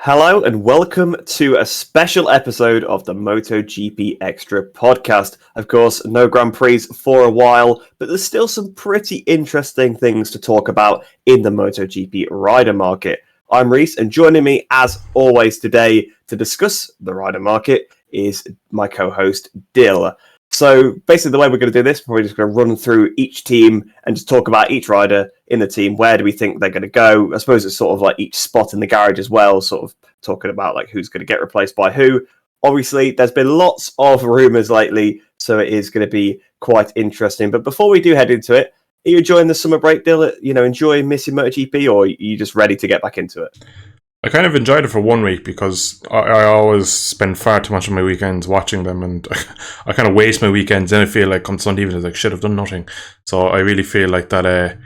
Hello and welcome to a special episode of the Motogp Xtra podcast. Of course, no Grand Prix for a while, but there's still some pretty interesting things to talk about in the Motogp rider market. I'm Rhys, and joining me as always today to discuss the rider market is my co-host Dill. So basically the way we're going to do this, we're just going to run through each team and just talk about each rider in the team. Where do we think they're going to go? I suppose it's sort of like each spot in the garage as well, sort of talking about like who's going to get replaced by who. Obviously, there's been lots of rumours lately, so it is going to be quite interesting. But before we do head into it, are you enjoying the summer break, Dill? Enjoying missing MotoGP, or are you just ready to get back into it? I kind of enjoyed it for 1 week because I always spend far too much of my weekends watching them, and I kind of waste my weekends. And I feel like on Sunday evening, like shit, I've done nothing. So I really feel like that.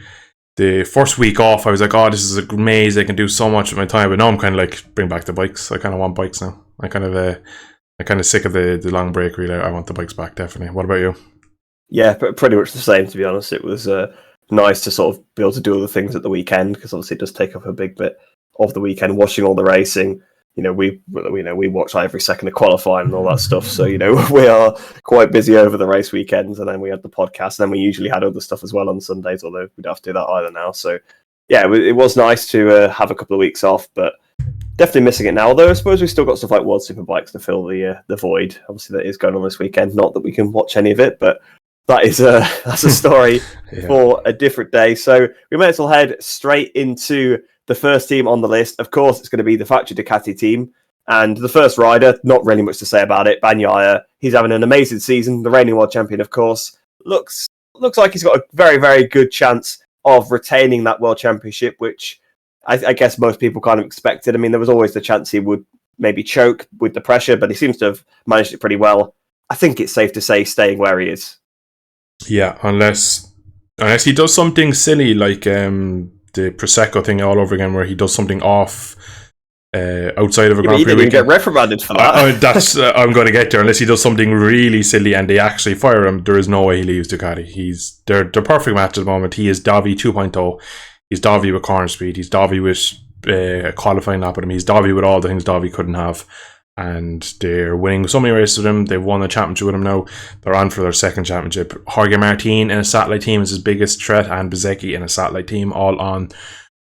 The first week off, I was like, "Oh, this is amazing! I can do so much with my time." But now I'm kind of like, bring back the bikes. I kind of want bikes now. I'm kind of sick of the long break. Really, I want the bikes back. Definitely. What about you? Yeah, pretty much the same. To be honest, it was nice to sort of be able to do other things at the weekend because obviously it does take up a big bit of the weekend watching all the racing. We watch like every second of qualifying and all that stuff. So we are quite busy over the race weekends, and then we had the podcast, and then we usually had other stuff as well on Sundays. Although we don't have to do that either now. So yeah, it was nice to have a couple of weeks off, but definitely missing it now. Although I suppose we've still got stuff like World Superbikes to fill the void. Obviously, that is going on this weekend. Not that we can watch any of it, but that is that's a story for a different day. So we may as well head straight into the first team on the list. Of course, it's going to be the Factory Ducati team. And the first rider, not really much to say about it, Bagnaia. He's having an amazing season. The reigning world champion, of course. Looks like he's got a very, very good chance of retaining that world championship, which I guess most people kind of expected. I mean, there was always the chance he would maybe choke with the pressure, but he seems to have managed it pretty well. I think it's safe to say staying where he is. Yeah, unless he does something silly like the Prosecco thing all over again, where he does something off outside of a Grand Prix weekend. He didn't get reprimanded for that. I'm going to get there. Unless he does something really silly and they actually fire him, there is no way he leaves Ducati. They're perfect match at the moment. He is Davi 2.0. He's Davi with corner speed. He's Davi with a qualifying lap with him. He's Davi with all the things Davi couldn't have. And they're winning so many races with him. They've won the championship with him now. They're on for their second championship. Jorge Martin in a satellite team is his biggest threat, and Bezzecchi in a satellite team, all on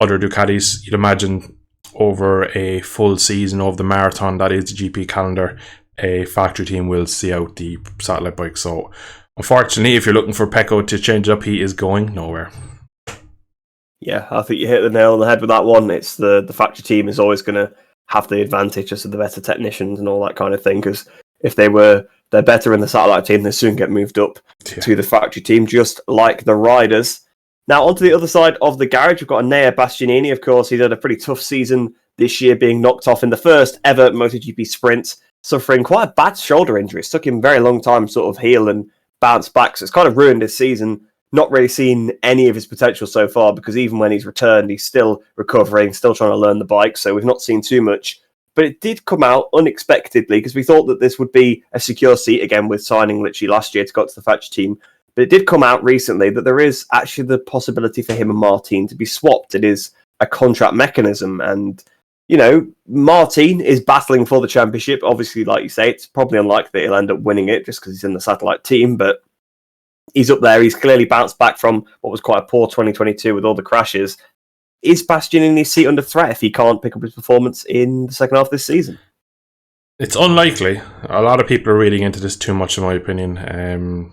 other Ducatis. You'd imagine over a full season of the marathon that is the GP calendar, a factory team will see out the satellite bike. So unfortunately, if you're looking for Pecco to change up, he is going nowhere. Yeah, I think you hit the nail on the head with that one. It's the factory team is always going to have the advantage just of the better technicians and all that kind of thing, because if they're better in the satellite team, they soon get moved up to the factory team, just like the riders. Now onto the other side of the garage, we've got Enea Bastianini. Of course, he's had a pretty tough season this year, being knocked off in the first ever MotoGP sprint, suffering quite a bad shoulder injury. It took him a very long time to sort of heal and bounce back, so it's kind of ruined his season. Not really seen any of his potential so far, because even when he's returned, he's still recovering, still trying to learn the bike, so we've not seen too much. But it did come out unexpectedly, because we thought that this would be a secure seat again with signing literally last year to go to the factory team. But it did come out recently that there is actually the possibility for him and Martin to be swapped. It is a contract mechanism, and Martin is battling for the championship. Obviously, like you say, it's probably unlikely that he'll end up winning it just because he's in the satellite team, but he's up there. He's clearly bounced back from what was quite a poor 2022 with all the crashes. Is Bastianini's seat under threat if he can't pick up his performance in the second half of this season? It's unlikely. A lot of people are reading into this too much, in my opinion.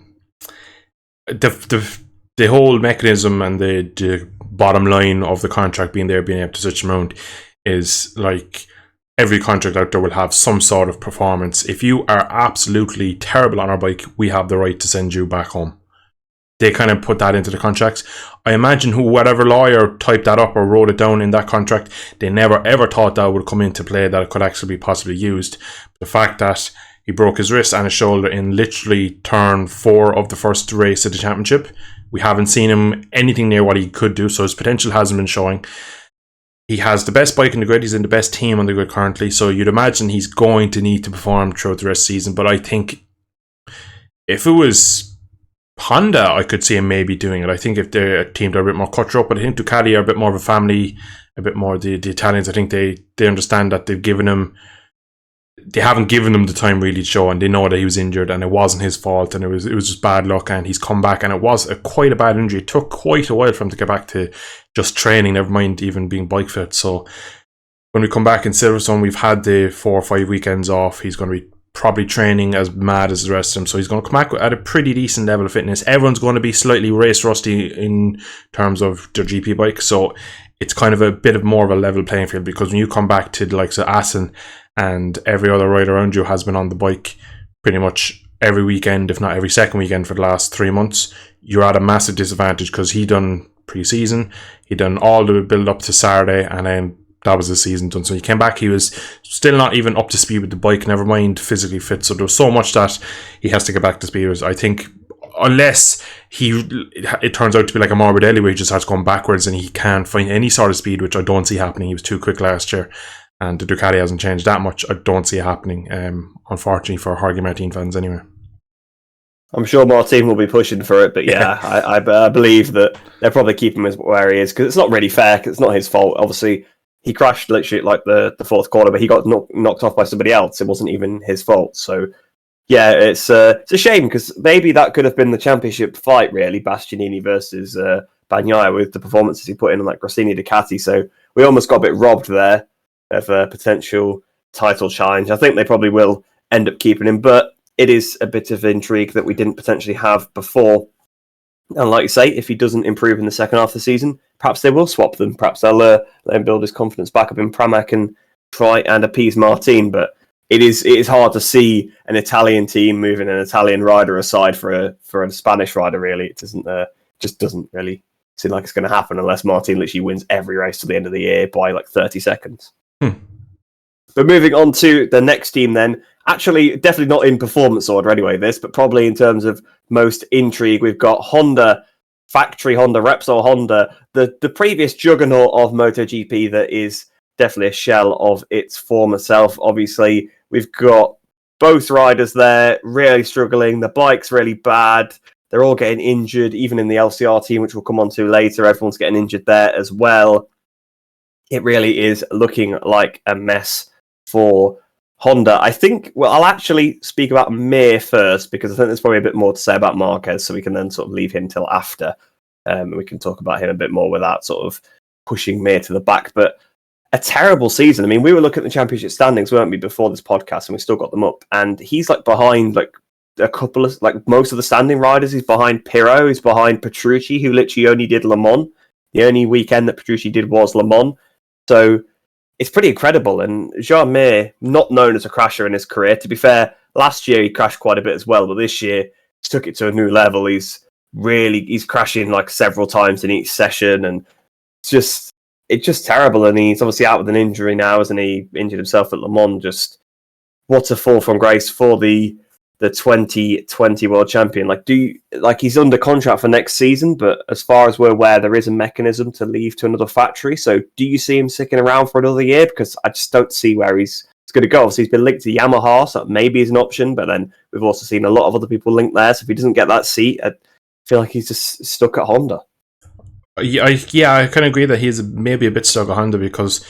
The whole mechanism and the bottom line of the contract being able to switch him around is like every contract out there will have some sort of performance. If you are absolutely terrible on our bike, we have the right to send you back home. They kind of put that into the contracts. I imagine whatever lawyer typed that up or wrote it down in that contract, they never ever thought that would come into play, that it could actually be possibly used. The fact that he broke his wrist and his shoulder in literally turn 4 of the first race of the championship, we haven't seen him anything near what he could do, so his potential hasn't been showing. He has the best bike in the grid. He's in the best team on the grid currently, so you'd imagine he's going to need to perform throughout the rest of the season. But I think if it was Honda, I could see him maybe doing it. I think if they're a team that are a bit more cutthroat, but I think Ducati are a bit more of a family a bit more. The Italians, I think they understand that they haven't given him the time really to show, and they know that he was injured and it wasn't his fault, and it was just bad luck, and he's come back, and it was quite a bad injury. It took quite a while for him to get back to just training, never mind even being bike fit. So when we come back in Silverstone, we've had the 4 or 5 weekends off. He's going to be probably training as mad as the rest of them, so he's going to come back at a pretty decent level of fitness. Everyone's going to be slightly race rusty in terms of their GP bike, so it's kind of a bit of more of a level playing field, because when you come back to the likes of Assen and every other rider around you has been on the bike pretty much every weekend, if not every second weekend for the last 3 months, you're at a massive disadvantage, because he done pre-season, he done all the build up to Saturday, and then that was the season done. So he came back, he was still not even up to speed with the bike, never mind physically fit. So there was so much that he has to get back to speed. I think unless it turns out to be like a Morbidelli where he just has gone backwards and he can't find any sort of speed, which I don't see happening. He was too quick last year, and the Ducati hasn't changed that much. I don't see it happening, unfortunately for Jorge Martin fans anyway. I'm sure Martin will be pushing for it, but yeah, I believe that they'll probably keep him where he is, because it's not really fair, because it's not his fault. Obviously, he crashed literally at like the fourth corner, but he got knocked off by somebody else. It wasn't even his fault. So yeah, it's a shame, because maybe that could have been the championship fight, really, Bastianini versus Bagnaia, with the performances he put in like Rossini Ducati. So we almost got a bit robbed there of a potential title challenge. I think they probably will end up keeping him, but it is a bit of intrigue that we didn't potentially have before. And like you say, if he doesn't improve in the second half of the season, perhaps they will swap them. Perhaps they'll let him build his confidence back up in Pramac and try and appease Martin. But it is hard to see an Italian team moving an Italian rider aside for a Spanish rider. Really, it just doesn't really seem like it's going to happen unless Martin literally wins every race to the end of the year by like 30 seconds. But moving on to the next team then. Actually, definitely not in performance order anyway, but probably in terms of most intrigue, we've got Honda, factory Honda, Repsol Honda, the previous juggernaut of MotoGP that is definitely a shell of its former self. Obviously, we've got both riders there really struggling. The bike's really bad. They're all getting injured, even in the LCR team, which we'll come on to later. Everyone's getting injured there as well. It really is looking like a mess for Honda. I think, well, I'll actually speak about Mir first, because I think there's probably a bit more to say about Marquez, so we can then sort of leave him till after. And we can talk about him a bit more without sort of pushing Mir to the back. But a terrible season. I mean, we were looking at the championship standings, weren't we, before this podcast, and we still got them up. And he's like behind like a couple of, like most of the standing riders. He's behind Pirro, he's behind Petrucci, who literally only did Le Mans. The only weekend that Petrucci did was Le Mans. So it's pretty incredible. And Jean Mir, not known as a crasher in his career. To be fair, last year he crashed quite a bit as well, but this year he's took it to a new level. He's crashing like several times in each session, and it's just terrible. And he's obviously out with an injury now, isn't he? Injured himself at Le Mans. Just what a fall from grace for the 2020 world champion. He's under contract for next season, but as far as we're aware, there is a mechanism to leave to another factory. So do you see him sticking around for another year? Because I just don't see where he's going to go. Obviously, he's been linked to Yamaha, so maybe he's an option, but then we've also seen a lot of other people linked there. So if he doesn't get that seat, I feel like he's just stuck at Honda. Yeah, I kind of agree that he's maybe a bit stuck at Honda, because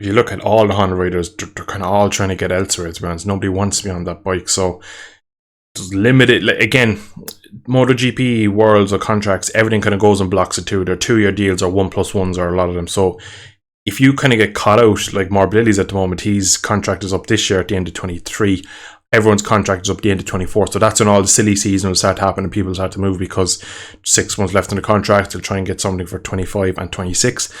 if you look at all the Honda riders, they're kind of all trying to get elsewhere, to be honest. Nobody wants to be on that bike, so limited. Like, again, MotoGP worlds or contracts, everything kind of goes in blocks of two. They're 2-year deals or 1+1s or a lot of them. So if you kind of get caught out, like Morbidelli's at the moment, his contract is up this year at the end of 23. Everyone's contract is up at the end of 24. So that's when all the silly season will start to happen and people start to move, because 6 months left in the contract, they'll try and get something for 25 and 26.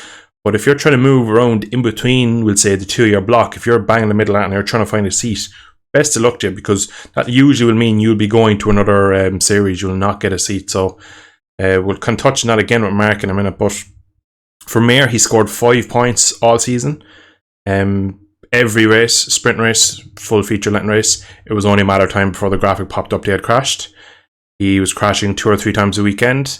But if you're trying to move around in between, we'll say the 2-year block, if you're bang in the middle of that and you're trying to find a seat, best of luck to you, because that usually will mean you'll be going to another series. You'll not get a seat. So we'll kind of touch on that again with Mark in a minute. But for Mir, he scored 5 points all season. Every race, sprint race, full feature length race, it was only a matter of time before the graphic popped up they had crashed. He was crashing 2 or 3 times a weekend.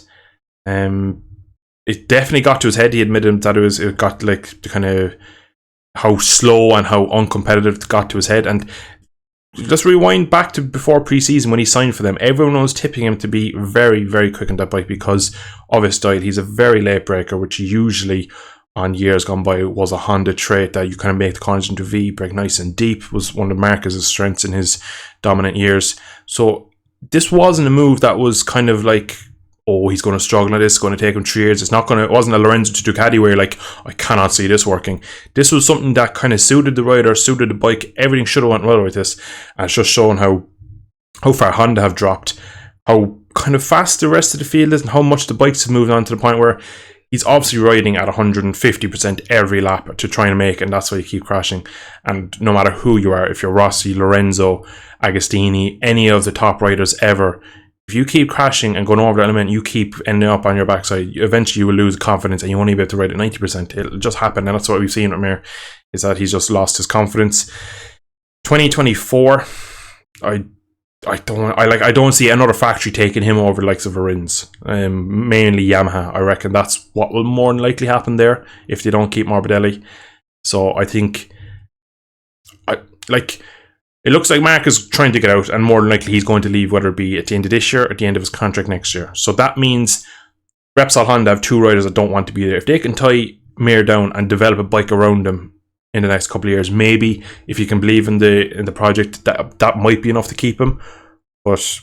It definitely got to his head. He admitted that it got like the kind of how slow and how uncompetitive it got to his head. And just rewind back to before pre-season when he signed for them. Everyone was tipping him to be very, very quick on that bike because of his style. He's a very late breaker, which usually on years gone by was a Honda trait that you kind of make the corners into V, break nice and deep, was one of Marquez's strengths in his dominant years. So this wasn't a move that was kind of like, oh, he's going to struggle at this, it's going to take him 3 years. It wasn't a Lorenzo to Ducati where you're like, I cannot see this working. This was something that kind of suited the rider, suited the bike. Everything should have went well with this. And it's just showing how far Honda have dropped, how kind of fast the rest of the field is, and how much the bikes have moved on to the point where he's obviously riding at 150% every lap to try and make it, and that's why you keep crashing. And no matter who you are, if you're Rossi, Lorenzo, Agostini, any of the top riders ever, if you keep crashing and going over the element, you keep ending up on your backside. Eventually you will lose confidence and you won't be able to ride at 90%. It'll just happen, and that's what we've seen with Mir, is that he's just lost his confidence. 2024, I don't see another factory taking him over the likes of Rins. Mainly Yamaha. I reckon that's what will more than likely happen there if they don't keep Morbidelli. So I think it looks like Mark is trying to get out, and more than likely he's going to leave, whether it be at the end of this year or at the end of his contract next year. So that means Repsol Honda have 2 riders that don't want to be there. If they can tie Mir down and develop a bike around him in the next couple of years, maybe if you can believe in the project, that might be enough to keep him. But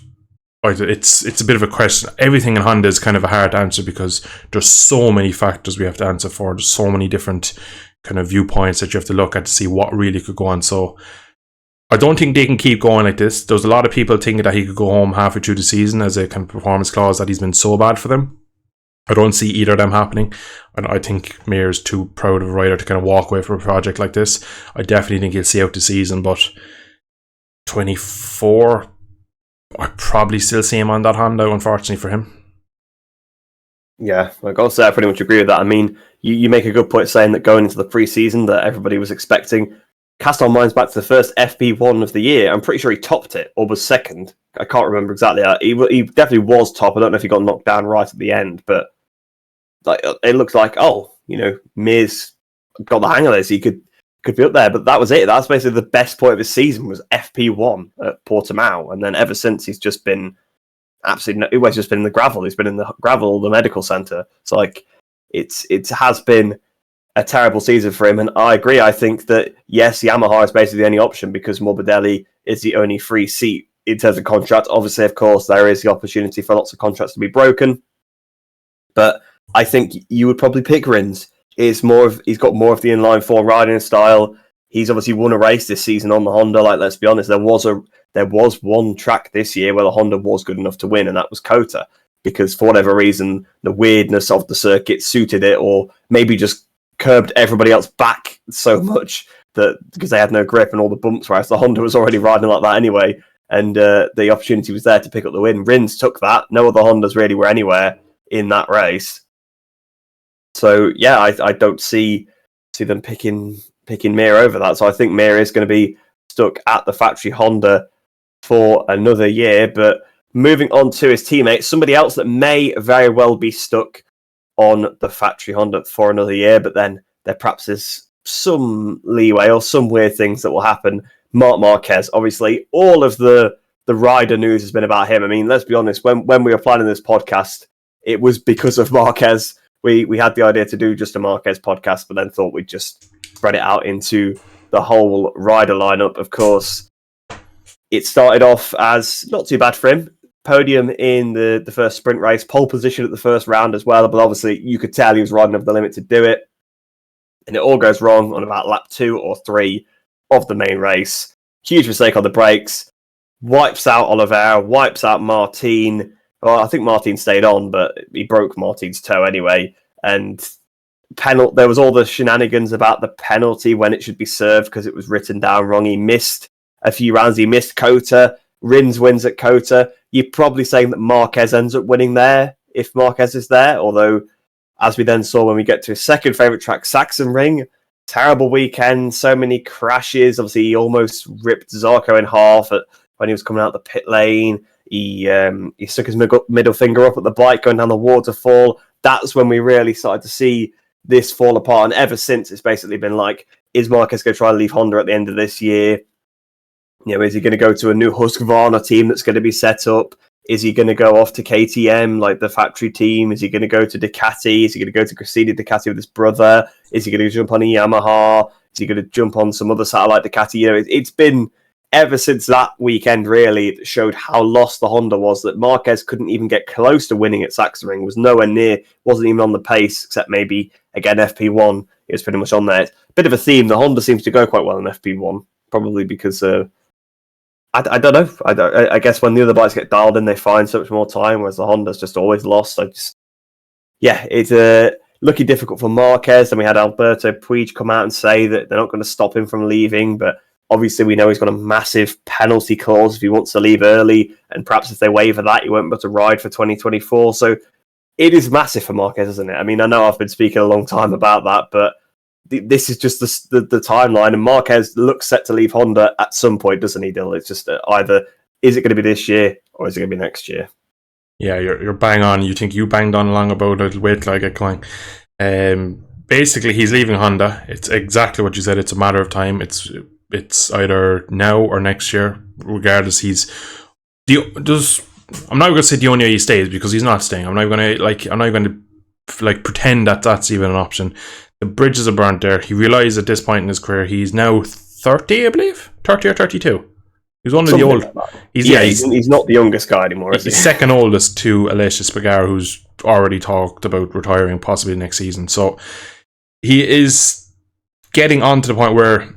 it's a bit of a question. Everything in Honda is kind of a hard answer because there's so many factors we have to answer for. There's so many different kind of viewpoints that you have to look at to see what really could go on. So I don't think they can keep going like this. There's a lot of people thinking that he could go home halfway through the season as a kind of performance clause, that he's been so bad for them. I don't see either of them happening. And I think Mir's too proud of a rider to kind of walk away from a project like this. I definitely think he'll see out the season, but 24, I probably still see him on that Honda, unfortunately for him. Yeah, like I'll say I pretty much agree with that. I mean, you make a good point saying that going into the pre-season that everybody was expecting. Cast our minds back to the first FP1 of the year. I'm pretty sure he topped it, or was second. I can't remember exactly. He definitely was top. I don't know if he got knocked down right at the end, but like it looks like, Mir's got the hang of this. He could be up there, but that was it. That's basically the best point of his season, was FP1 at Portimao, and then ever since he's just been he's just been in the gravel. He's been in the gravel, the medical centre. So like, it has been a terrible season for him, and I agree. I think that yes, Yamaha is basically the only option because Morbidelli is the only free seat in terms of contract. Obviously, of course, there is the opportunity for lots of contracts to be broken, but I think you would probably pick Rins. He's got more of the inline four riding style. He's obviously won a race this season on the Honda. Like, let's be honest, there was one track this year where the Honda was good enough to win, and that was Kota, because for whatever reason, the weirdness of the circuit suited it, or maybe just curbed everybody else back so much that because they had no grip and all the bumps, whereas the Honda was already riding like that anyway, and the opportunity was there to pick up the win. Rins took that. No other Hondas really were anywhere in that race. So yeah, I don't see them picking Mir over that. So I think Mir is going to be stuck at the factory Honda for another year. But moving on to his teammates, somebody else that may very well be stuck on the factory Honda for another year, but then there perhaps is some leeway or some weird things that will happen. Marc Marquez, obviously, all of the rider news has been about him. I mean, let's be honest, when we were planning this podcast, it was because of Marquez. We had the idea to do just a Marquez podcast, but then thought we'd just spread it out into the whole rider lineup. Of course, it started off as not too bad for him. Podium in the first sprint race, pole position at the first round as well, but obviously you could tell he was riding over the limit to do it. And it all goes wrong on about lap 2 or 3 of the main race. Huge mistake on the brakes. Wipes out Oliveira, wipes out Martin. Well, I think Martin stayed on, but he broke Martin's toe anyway. And there was all the shenanigans about the penalty when it should be served because it was written down wrong. He missed a few rounds. He missed Kota. Rins wins at Kota. You're probably saying that Marquez ends up winning there if Marquez is there. Although, as we then saw when we get to his second favourite track, Sachsenring, terrible weekend, so many crashes. Obviously, he almost ripped Zarco in half when he was coming out the pit lane. He stuck his middle finger up at the bike going down the waterfall. That's when we really started to see this fall apart. And ever since, it's basically been like, is Marquez going to try and leave Honda at the end of this year? Is he going to go to a new Husqvarna team that's going to be set up? Is he going to go off to KTM, like the factory team? Is he going to go to Ducati? Is he going to go to Cressidi Ducati with his brother? Is he going to jump on a Yamaha? Is he going to jump on some other satellite Ducati? You know, it's been ever since that weekend, really, that showed how lost the Honda was, that Marquez couldn't even get close to winning at Sachsenring, was nowhere near, wasn't even on the pace, except maybe, again, FP1, it was pretty much on there. Bit of a theme, the Honda seems to go quite well in FP1, probably because, I don't know, I guess when the other bikes get dialed in, they find so much more time, whereas the Honda's just always lost. It's looking difficult for Marquez. Then we had Alberto Puig come out and say that they're not going to stop him from leaving, but obviously, we know he's got a massive penalty clause if he wants to leave early, and perhaps if they waiver that, he won't be able to ride for 2024. So it is massive for Marquez, isn't it? I mean, I know I've been speaking a long time about that, but this is just the timeline, and Marquez looks set to leave Honda at some point, doesn't he, Dill? It's just either, is it going to be this year, or is it going to be next year? Yeah, you're bang on. You think you banged on long about it. Wait till I get going. Basically, he's leaving Honda. It's exactly what you said. It's a matter of time. It's either now or next year. Regardless, I'm not going to say the only way he stays, because he's not staying. I'm not going to pretend that that's even an option. The bridges are burnt there. He realised at this point in his career, he's now 30, I believe, 30 or 32. He's one of the old. He's not the youngest guy anymore. Is he? He's second oldest to Aleix Espargaro, who's already talked about retiring possibly next season. So he is getting on to the point where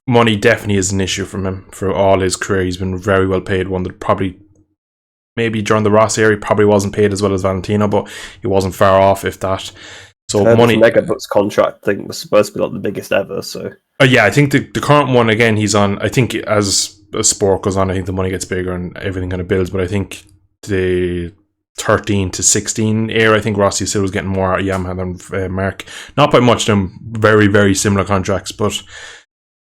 money definitely is an issue for him. For all his career, he's been very well paid. One that probably, maybe during the Ross era, he probably wasn't paid as well as Valentino, but he wasn't far off, if that. So money. Megabucks contract thing was supposed to be like the biggest ever. So yeah, I think the current one, again, he's on. I think as a sport goes on, I think the money gets bigger and everything kind of builds. But I think the 13 to 16 era, I think Rossi still was getting more out of Yamaha than Mark. Not by much. Them very, very similar contracts, but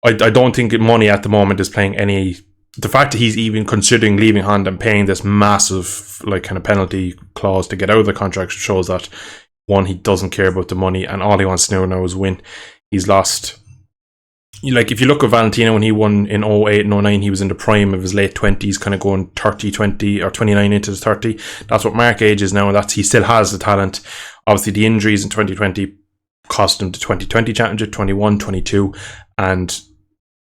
I don't think money at the moment is playing any. The fact that he's even considering leaving Honda and paying this massive kind of penalty clause to get out of the contract shows that, one, he doesn't care about the money, and all he wants to do now is win. He's lost. If you look at Valentino when he won in 08 and 09, he was in the prime of his late 20s, kind of going 30, 20 or 29 into his 30. That's what Mark age is now, and he still has the talent. Obviously, the injuries in 2020 cost him the 2020 championship, 21, 22, and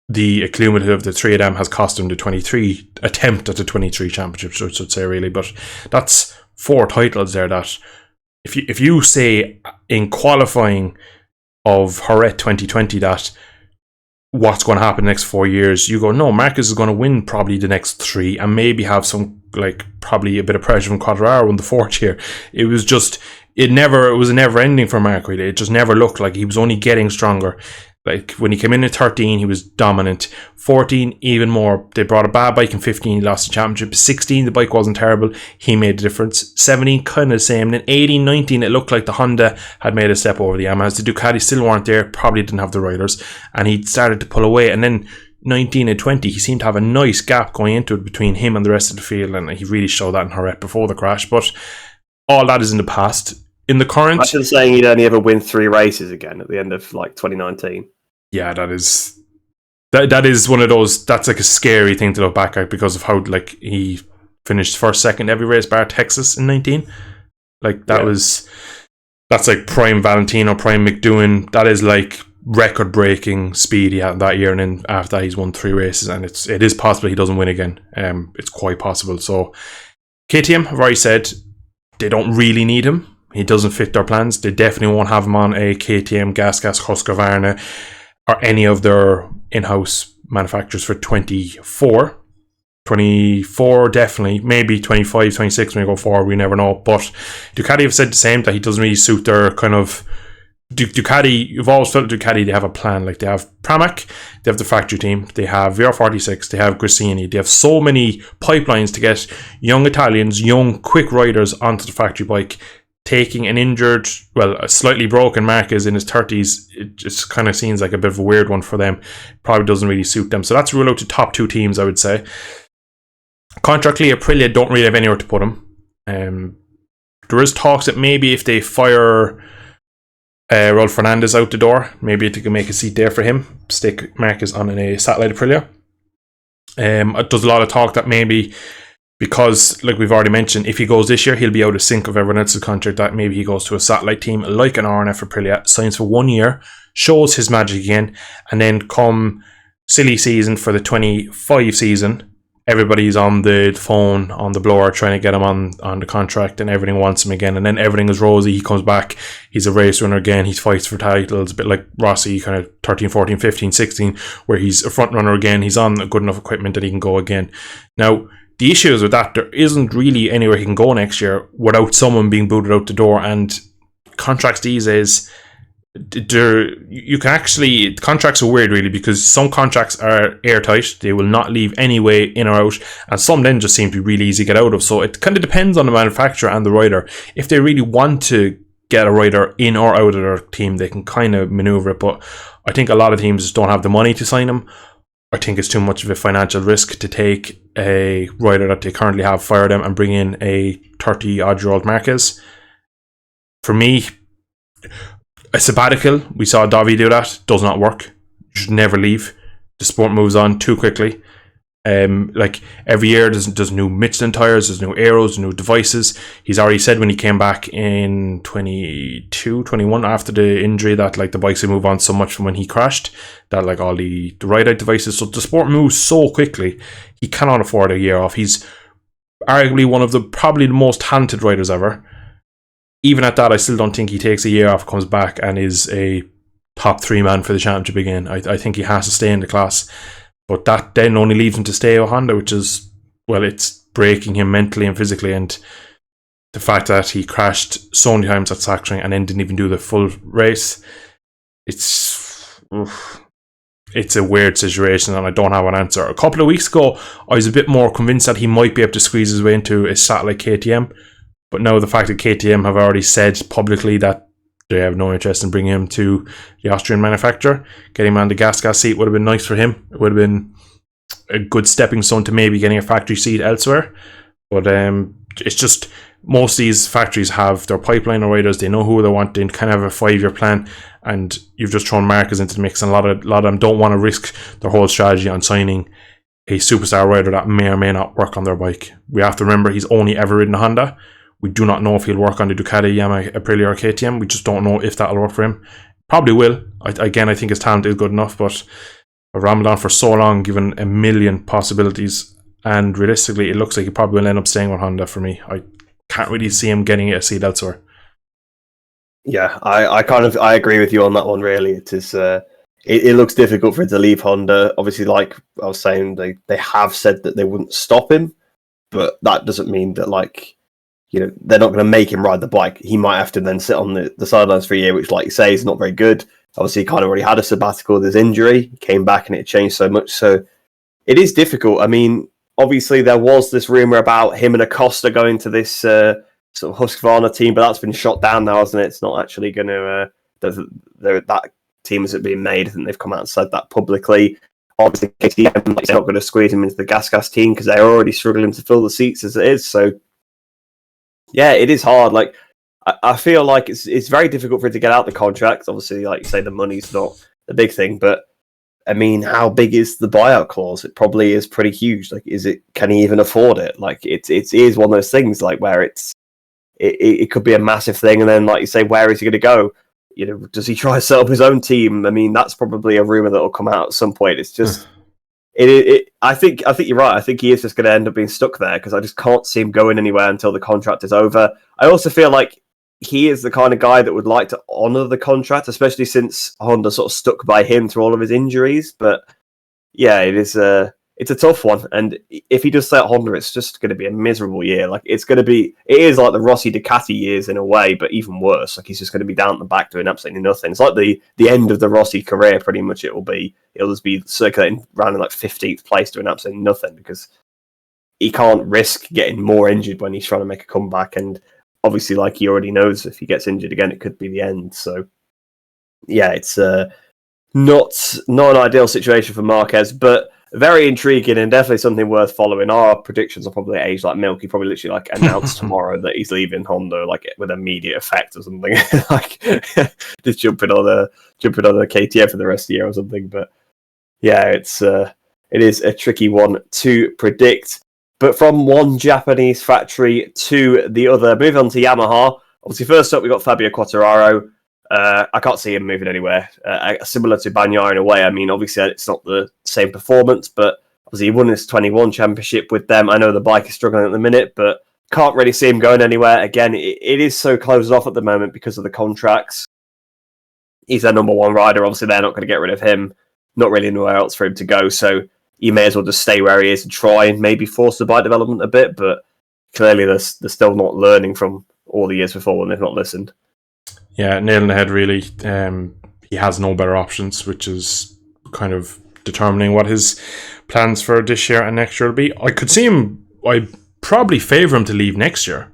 the accumulative of the three of them has cost him the 23 attempt at the 23 championship, so I should say, really. But that's 4 titles there that, if you say in qualifying of Jerez 2020 that what's going to happen the next 4 years, you go, no, Marquez is going to win probably the next 3 and maybe have some, probably a bit of pressure from Quartararo in the 4th year. It was just, it was a never ending for Mark, really. It just never looked like he was only getting stronger. When he came in at 13, he was dominant. 14, even more. They brought a bad bike in 15, he lost the championship. 16, the bike wasn't terrible. He made a difference. 17, kind of the same. Then 18, 19, it looked like the Honda had made a step over the Yamahas. The Ducati still weren't there, probably didn't have the riders, and he started to pull away. And then 19 and 20, he seemed to have a nice gap going into it between him and the rest of the field, and he really showed that in Jerez before the crash. But all that is in the past. In the current, imagine saying he'd only ever win 3 races again at the end of 2019. Yeah, that is one of those. That's a scary thing to look back at, because of how he finished first, second every race bar Texas in 19. That's prime Valentino, prime McDougall. That is record breaking speed he had that year, and then after that he's won 3 races, and it is possible he doesn't win again. It's quite possible. So KTM, I've already said, they don't really need him. He doesn't fit their plans. They definitely won't have him on a KTM, Gas, Husqvarna, or any of their in-house manufacturers for 24. 24 definitely, maybe 25, 26 when we go forward, we never know. But Ducati have said the same, that he doesn't really suit their kind of Ducati. You've always felt Ducati, they have a plan. They have Pramac, they have the factory team, they have VR46, they have Gresini. They have so many pipelines to get young Italians, young quick riders onto the factory bike. Taking an injured, a slightly broken Marquez in his 30s, it just kind of seems like a bit of a weird one for them. Probably doesn't really suit them. So that's rule out to top 2 teams, I would say. Contractually, Aprilia don't really have anywhere to put him. There is talks that maybe if they fire Raul Fernandez out the door, maybe they can make a seat there for him. Stick Marquez on a satellite Aprilia. There's a lot of talk that maybe because, like we've already mentioned, if he goes this year, he'll be out of sync of everyone else's contract. That maybe he goes to a satellite team like an RNF or Aprilia, signs for 1 year, shows his magic again, and then come silly season for the 25 season, everybody's on the phone, on the blower, trying to get him on the contract, and everything wants him again, and then everything is rosy. He comes back, he's a race winner again, he fights for titles, a bit like Rossi, kind of 13, 14, 15, 16, where he's a front runner again, he's on good enough equipment that he can go again. Now, the issue is with that, there isn't really anywhere he can go next year without someone being booted out the door, and contracts these days, you can actually, contracts are weird really, because some contracts are airtight, they will not leave any way in or out, and some then just seem to be really easy to get out of. So it kind of depends on the manufacturer and the rider. If they really want to get a rider in or out of their team, they can kind of maneuver it, but I think a lot of teams just don't have the money to sign him. I think it's too much of a financial risk to take a rider that they currently have, fire them, and bring in a 30-odd-year-old Marquez. For me, a sabbatical, we saw Davi do that, does not work. You should never leave. The sport moves on too quickly. Like every year there's new Michelin tires, there's new aeros, new devices. He's already said when he came back in 22, 21 after the injury that like the bikes will move on so much from when he crashed, that like all the ride-out devices. So the sport moves so quickly, he cannot afford a year off. He's arguably one of the probably the most talented riders ever. Even at that, I still don't think he takes a year off, comes back, and is a top 3 man for the championship again. I think he has to stay in the class. But that then only leaves him to stay with Honda, which is, well, it's breaking him mentally and physically. And the fact that he crashed so many times at Sachsenring and then didn't even do the full race, it's a weird situation, and I don't have an answer. A couple of weeks ago, I was a bit more convinced that he might be able to squeeze his way into a satellite KTM. But now the fact that KTM have already said publicly that they have no interest in bringing him to the Austrian manufacturer, getting him on the gas seat would have been nice for him. It would have been a good stepping stone to maybe getting a factory seat elsewhere. But it's just, most of these factories have their pipeline of riders, they know who they want, they kind of have a 5-year plan, and you've just thrown Marquez into the mix, and a lot of them don't want to risk their whole strategy on signing a superstar rider that may or may not work on their bike. We have to remember he's only ever ridden a Honda. We do not know if he'll work on the Ducati, Yamaha, Aprilia or KTM. We just don't know if that'll work for him. Probably will. I think his talent is good enough, but I've rambled on for so long, given a million possibilities, and realistically, it looks like he probably will end up staying with Honda for me. I can't really see him getting a seat elsewhere. Yeah, I agree with you on that one, really. It is it looks difficult for him to leave Honda. Obviously, like I was saying, they have said that they wouldn't stop him, but that doesn't mean that, like, you know, they're not going to make him ride the bike. He might have to then sit on the sidelines for a year, which, like you say, is not very good. Obviously, he kind of already had a sabbatical with his injury. He came back and it changed so much. So it is difficult. I mean, obviously, there was this rumour about him and Acosta going to this sort of Husqvarna team, but that's been shot down now, hasn't it? It's not actually going to... that team isn't being made. I think they've come out and said that publicly. Obviously, KTM, like, they're not going to squeeze him into the gas team because they're already struggling to fill the seats as it is. So yeah, it is hard. Like, I feel like it's very difficult for him to get out the contract. Obviously, like you say, the money's not the big thing, but I mean, how big is the buyout clause? It probably is pretty huge. Like, can he even afford it? Like, it is one of those things, like, where it could be a massive thing, and then, like you say, where is he going to go? You know, does he try to set up his own team? I mean, that's probably a rumor that will come out at some point. It's just. I think you're right. I think he is just going to end up being stuck there because I just can't see him going anywhere until the contract is over. I also feel like he is the kind of guy that would like to honour the contract, especially since Honda sort of stuck by him through all of his injuries. But yeah, it's a tough one. And if he does stay at Honda, it's just going to be a miserable year. Like, it is like the Rossi Ducati years in a way, but even worse. Like, he's just going to be down at the back doing absolutely nothing. It's like the end of the Rossi career, pretty much. It'll just be circulating around in like 15th place doing absolutely nothing because he can't risk getting more injured when he's trying to make a comeback. And obviously, like, he already knows if he gets injured again, it could be the end. So yeah, it's not an ideal situation for Marquez, but very intriguing and definitely something worth following. Our predictions are probably age like milk. He probably literally like announced tomorrow that he's leaving Honda, like with immediate effect or something. Like just jumping on a KTM for the rest of the year or something. But yeah, it is a tricky one to predict. But from one Japanese factory to the other, moving on to Yamaha. Obviously, first up, we got Fabio Quartararo. I can't see him moving anywhere. Similar to Bagnaia in a way. I mean, obviously, it's not the same performance, but obviously, he won his 21 championship with them. I know the bike is struggling at the minute, but can't really see him going anywhere. Again, it is so closed off at the moment because of the contracts. He's their number one rider. Obviously, they're not going to get rid of him. Not really anywhere else for him to go. So you may as well just stay where he is and try and maybe force the bike development a bit. But clearly, they're still not learning from all the years before when they've not listened. Yeah, nail in the head, really. He has no better options, which is kind of determining what his plans for this year and next year will be. I could see him, I'd probably favour him to leave next year.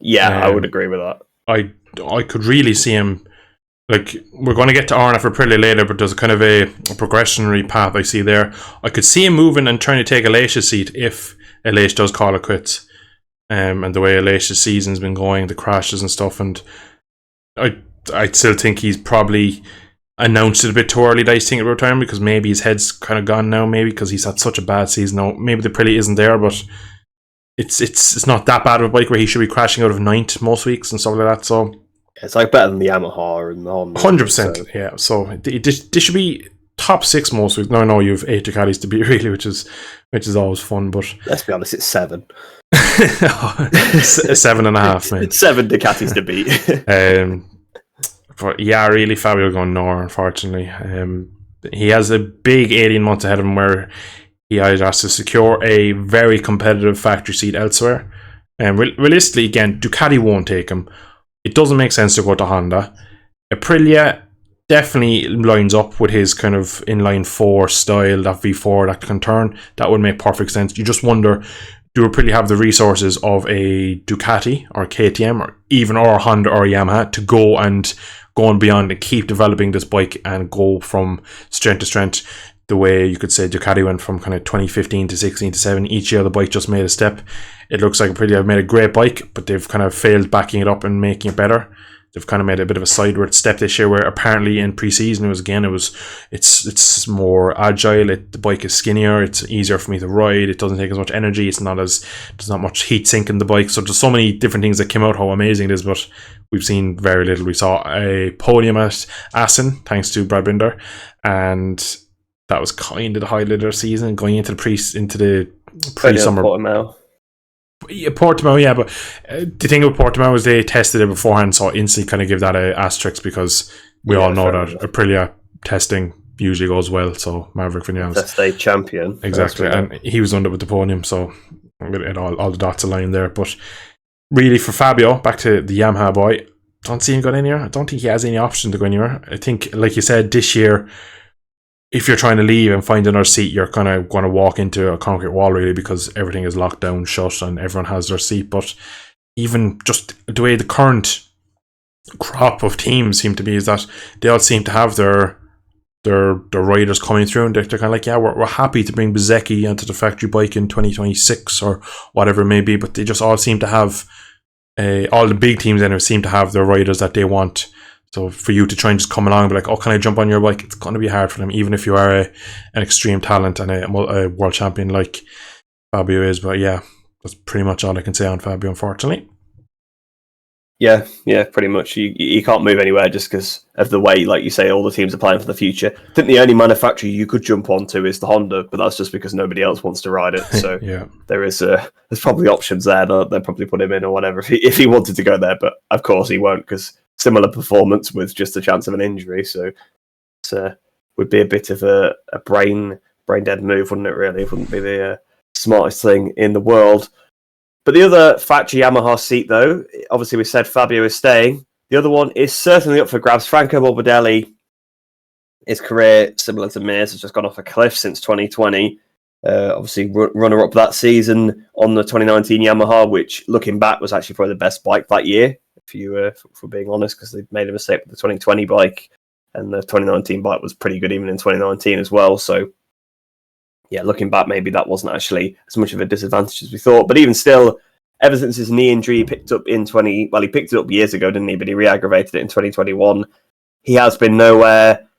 Yeah, I would agree with that. I could really see him, like, we're going to get to Arnav Aprilia later, but there's a kind of a progressionary path I see there. I could see him moving and trying to take Alesia's seat if Alessia does call it quits. And the way Alesia's season's been going, the crashes and stuff, and I still think he's probably announced it a bit too early that he's thinking about retirement, because maybe his head's kind of gone now, maybe because he's had such a bad season now. Maybe the Aprilia isn't there, but it's not that bad of a bike where he should be crashing out of ninth most weeks and stuff like that. So it's like better than the Yamaha and the Honda. 100%, so. Yeah. So this should be top 6 most weeks. No, you have 8 Ducatis to beat, really, which is always fun. But let's be honest, it's 7. 7.5, man. It's 7 Ducatis to beat. But yeah, really, Fabio going nowhere, unfortunately. He has a big 18 months ahead of him where he either has to secure a very competitive factory seat elsewhere. And realistically, again, Ducati won't take him. It doesn't make sense to go to Honda. Aprilia definitely lines up with his kind of inline 4 style, that V4 that can turn. That would make perfect sense. You just wonder, do Aprilia have the resources of a Ducati or KTM or Honda or Yamaha to go and beyond and keep developing this bike and go from strength to strength, the way you could say Ducati went from kind of 2015 to 16 to 7. Each year the bike just made a step. It looks like Aprilia have made a great bike, but they've kind of failed backing it up and making it better. They've kind of made a bit of a sideward step this year, where apparently in pre-season it's more agile. The bike is skinnier. It's easier for me to ride. It doesn't take as much energy. There's not much heat sink in the bike. So there's so many different things that came out how amazing it is, but we've seen very little. We saw a podium at Assen thanks to Brad Binder, and that was kind of the highlight of their season going into the pre-summer. Portimao, yeah, but the thing with Portimao is they tested it beforehand, so I instantly kind of give that a asterisk, because we all know that Aprilia testing usually goes well. So Maverick Vinales, that's the champion, exactly, and he was under with the podium, so all the dots aligned there. But really, for Fabio, back to the Yamaha boy, don't see him going anywhere. I don't think he has any option to go anywhere. I think, like you said, this year, if you're trying to leave and find another seat, you're kind of going to walk into a concrete wall, really, because everything is locked down, shut, and everyone has their seat. But even just the way the current crop of teams seem to be, is that they all seem to have their riders coming through, and they're kind of like, yeah, we're happy to bring Bezzecchi onto the factory bike in 2026 or whatever it may be. But they just all seem to have, all the big teams anyway, seem to have their riders that they want. So for you to try and just come along and be like, oh, can I jump on your bike? It's going to be hard for them, even if you are an extreme talent and a world champion like Fabio is. But yeah, that's pretty much all I can say on Fabio, unfortunately. Yeah, pretty much. You can't move anywhere just because of the way, like you say, all the teams are planning for the future. I think the only manufacturer you could jump onto is the Honda, but that's just because nobody else wants to ride it. So yeah, there's probably options there. They'll probably put him in or whatever if he wanted to go there, but of course he won't, because similar performance with just a chance of an injury. So it would be a bit of a brain dead move, wouldn't it? Really, it wouldn't be the smartest thing in the world. But the other factory Yamaha seat, though, obviously we said Fabio is staying. The other one is certainly up for grabs. Franco Morbidelli, his career, similar to Mir's, has just gone off a cliff since 2020. Obviously, runner-up that season on the 2019 Yamaha, which, looking back, was actually probably the best bike that year, for being honest, because they made a mistake with the 2020 bike, and the 2019 bike was pretty good even in 2019 as well. So, yeah, looking back, maybe that wasn't actually as much of a disadvantage as we thought. But even still, ever since his knee injury he picked it up years ago, didn't he? But he re-aggravated it in 2021. He has been nowhere.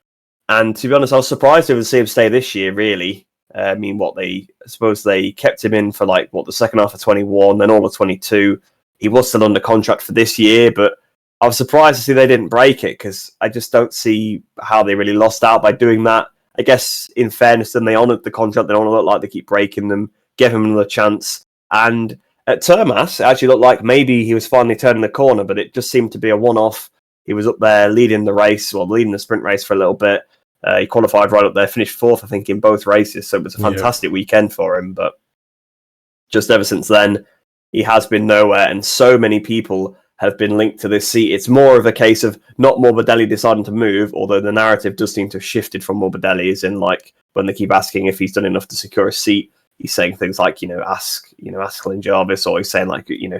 And to be honest, I was surprised to see him stay this year, really. I mean, I suppose they kept him in for the second half of 21, then all of 22. He was still under contract for this year, but I was surprised to see they didn't break it, because I just don't see how they really lost out by doing that. I guess, in fairness, then they honoured the contract. They don't look like they keep breaking them, gave him another chance. And at Termas, it actually looked like maybe he was finally turning the corner, but it just seemed to be a one-off. He was up there leading the sprint race for a little bit. He qualified right up there, finished fourth, I think, in both races. So it was a fantastic weekend for him. But just ever since then, he has been nowhere. And so many people have been linked to this seat. It's more of a case of not Morbidelli deciding to move, although the narrative does seem to have shifted from Morbidelli, as in, when they keep asking if he's done enough to secure a seat, he's saying things like, ask Lynn Jarvis, or he's saying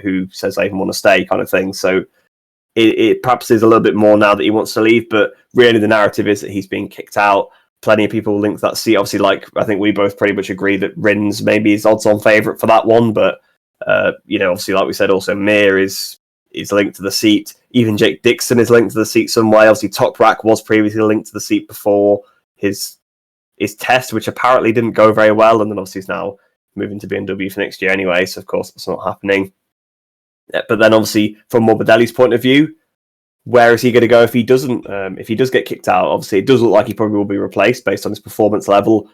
who says they even want to stay, kind of thing. So it perhaps is a little bit more now that he wants to leave, but really the narrative is that he's being kicked out. Plenty of people link that seat. Obviously, I think we both pretty much agree that Rins maybe is odds-on favourite for that one, but obviously, like we said, also Mir is linked to the seat. Even Jake Dixon is linked to the seat some way. Obviously, Toprak was previously linked to the seat before his test, which apparently didn't go very well, and then obviously he's now moving to BMW for next year anyway, so of course that's not happening. But then obviously, from Morbidelli's point of view, where is he going to go if he doesn't? If he does get kicked out, obviously it does look like he probably will be replaced based on his performance level.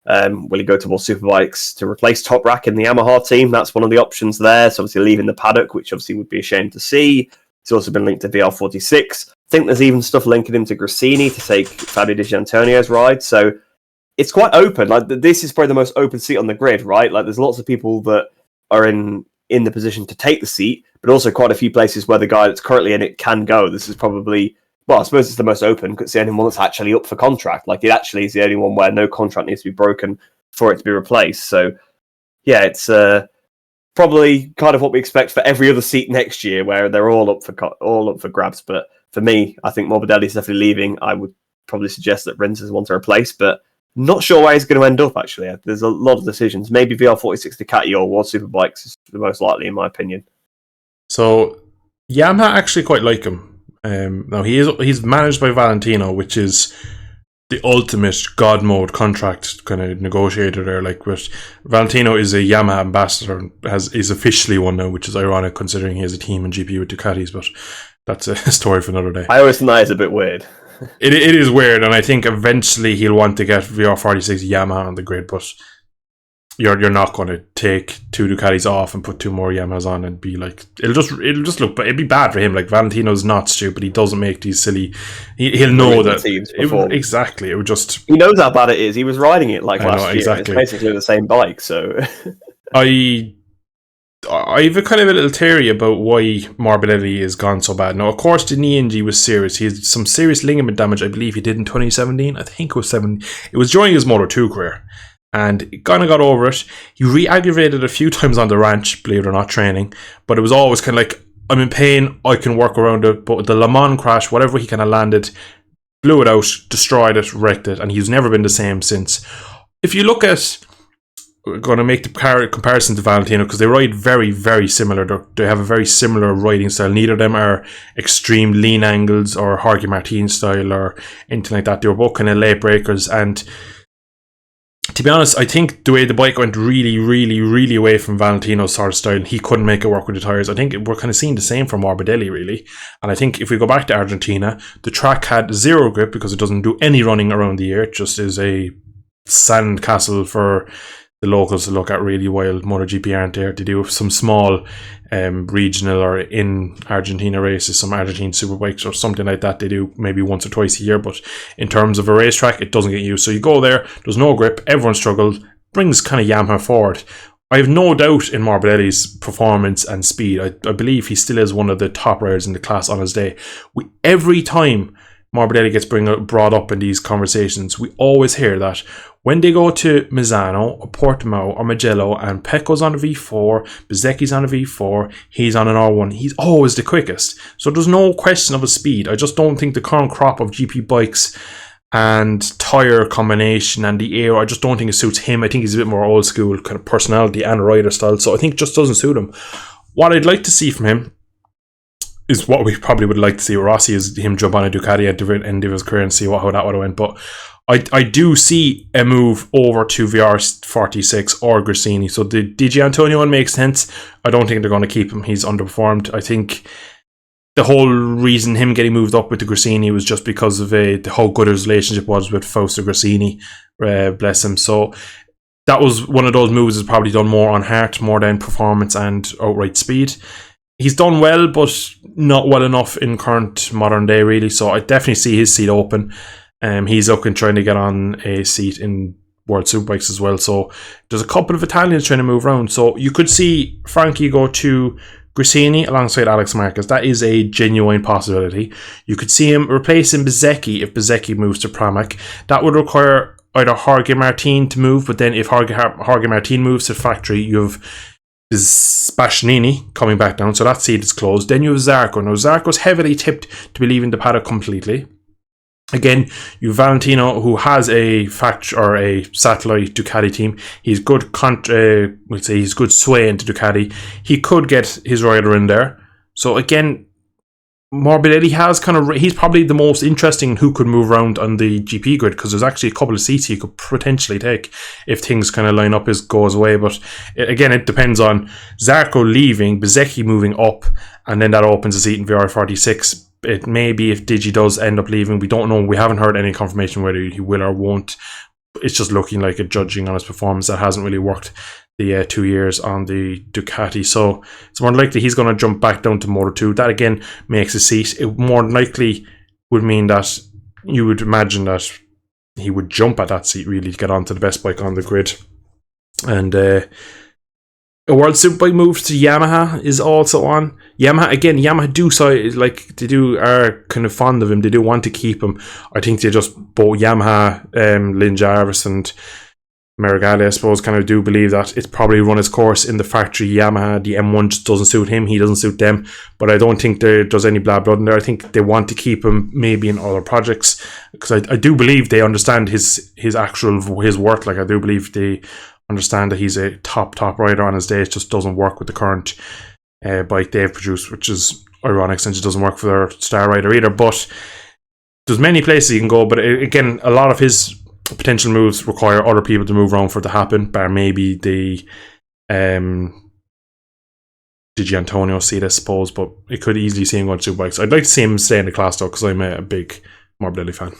Will he go towards Superbikes to replace Toprak in the Yamaha team? That's one of the options there. So obviously leaving the paddock, which obviously would be a shame to see. He's also been linked to VR46. I think there's even stuff linking him to Grassini to take Fabio Di Gianantonio's ride. So it's quite open. This is probably the most open seat on the grid, right? There's lots of people that are in the position to take the seat, but also quite a few places where the guy that's currently in it can go. This is probably, I suppose it's the most open because it's the only one that's actually up for contract. It actually is the only one where no contract needs to be broken for it to be replaced. So, yeah, it's probably kind of what we expect for every other seat next year, where they're all up for grabs. But for me, I think Morbidelli's definitely leaving. I would probably suggest that Rins is one to replace, but not sure where he's going to end up, actually. There's a lot of decisions. Maybe VR46 Ducati or World Superbikes is the most likely, in my opinion. So, Yamaha actually quite like him. Now, he's managed by Valentino, which is the ultimate God mode contract kind of negotiator there. But Valentino is a Yamaha ambassador and is officially one now, which is ironic considering he has a team in GP with Ducatis, but that's a story for another day. I always think that is a bit weird. It is weird, and I think eventually he'll want to get VR46 Yamaha on the grid, but you're not going to take two Ducatis off and put two more Yamahas on and be it'll just look, but it'd be bad for him. Valentino's not stupid; he doesn't make these silly. He'll know that exactly. It would just he knows how bad it is. He was riding it last year. Exactly. It's basically the same bike. So I've a kind of a little theory about why Morbidelli has gone so bad. Now, of course, the knee injury was serious. He had some serious ligament damage, I believe he did in 2017. I think it was 7. It was during his Moto2 career. And he kind of got over it. He re-aggravated a few times on the ranch, believe it or not, training. But it was always kind of I'm in pain, I can work around it. But with the Le Mans crash, whatever he kind of landed, blew it out, destroyed it, wrecked it. And he's never been the same since. If you look at... We're going to make the comparison to Valentino because they ride very, very similar. They have a very similar riding style. Neither of them are extreme lean angles or Jorge Martin style or anything like that. They were both kind of late breakers. And to be honest, I think the way the bike went really, really, really away from Valentino's sort of style, he couldn't make it work with the tyres. I think we're kind of seeing the same from Morbidelli, really. And I think if we go back to Argentina, the track had zero grip because it doesn't do any running around the year. It just is a sand castle for the locals to look at, really, while MotoGP aren't there to do some small regional or in Argentina races, some Argentine Superbikes or something like that. They do maybe once or twice a year, but in terms of a racetrack, it doesn't get used. So you go there, there's no grip, everyone struggled, brings kind of Yamaha forward. I have no doubt in Morbidelli's performance and speed. I believe he still is one of the top riders in the class on his day. Every time Morbidelli gets brought up in these conversations, we always hear that when they go to Misano or Portimao or Mugello and Pecco's on a V4, Bezzecchi's on a V4, he's on an R1, he's always the quickest. So there's no question of his speed. I just don't think the current crop of GP bikes and tyre combination and the air, I just don't think it suits him. I think he's a bit more old school kind of personality and rider style, so I think it just doesn't suit him. What I'd like to see from him is what we probably would like to see with Rossi, is him jump on a Ducati at the end of his career and see how that would have went. But I do see a move over to VR46 or Grassini. So the Di Giannantonio one makes sense. I don't think they're going to keep him. He's underperformed. I think the whole reason him getting moved up with the Grassini was just because of how good his relationship was with Fausto Grassini. Bless him. So that was one of those moves that's probably done more on heart, more than performance and outright speed. He's done well, but not well enough in current modern day, really. So I definitely see his seat open. He's looking, trying to get on a seat in World Superbikes as well. So there's a couple of Italians trying to move around. So you could see Frankie go to Grassini alongside Alex Marquez. That is a genuine possibility. You could see him replacing Bezzecchi if Bezzecchi moves to Pramac. That would require either Jorge Martin to move, but then if Jorge Martin moves to factory, you have Spashnini coming back down, so that seat is closed. Then you have Zarco. Now Zarco's heavily tipped to be leaving the paddock completely. Again, you have Valentino, who has a factory or a satellite Ducati team. He's good. We'll say he's good sway into Ducati. He could get his rider in there. So again, Morbidelli has he's probably the most interesting who could move around on the GP grid, because there's actually a couple of seats he could potentially take if things kind of line up goes away. But again, it depends on Zarco leaving, Bezzecchi moving up, and then that opens a seat in VR46. It may be if Digi does end up leaving. We don't know. We haven't heard any confirmation whether he will or won't. It's just looking like it, judging on his performance. That hasn't really worked the 2 years on the Ducati. So it's more likely he's going to jump back down to Moto2. That again makes a seat. It more likely would mean that you would imagine that he would jump at that seat really to get onto the best bike on the grid. And a World Superbike move to Yamaha is also on. Yamaha do are kind of fond of him. They do want to keep him. I think they just both Yamaha, Lynn Jarvis and Meregali, I suppose, kind of do believe that it's probably run its course in the factory. Yamaha, the M1 just doesn't suit him. He doesn't suit them. But I don't think there's any blah blood in there. I think they want to keep him maybe in other projects, because I do believe they understand his worth. Like, I do believe they understand that he's a top rider on his day. It just doesn't work with the current bike they've produced, which is ironic since it doesn't work for their star rider either. But there's many places you can go. But again, a lot of his potential moves require other people to move around for it to happen, bar maybe the Di Antonio seat, I suppose. But it could easily see him going to Superbikes. I'd like to see him stay in the class though, because I'm a big Morbidelli fan.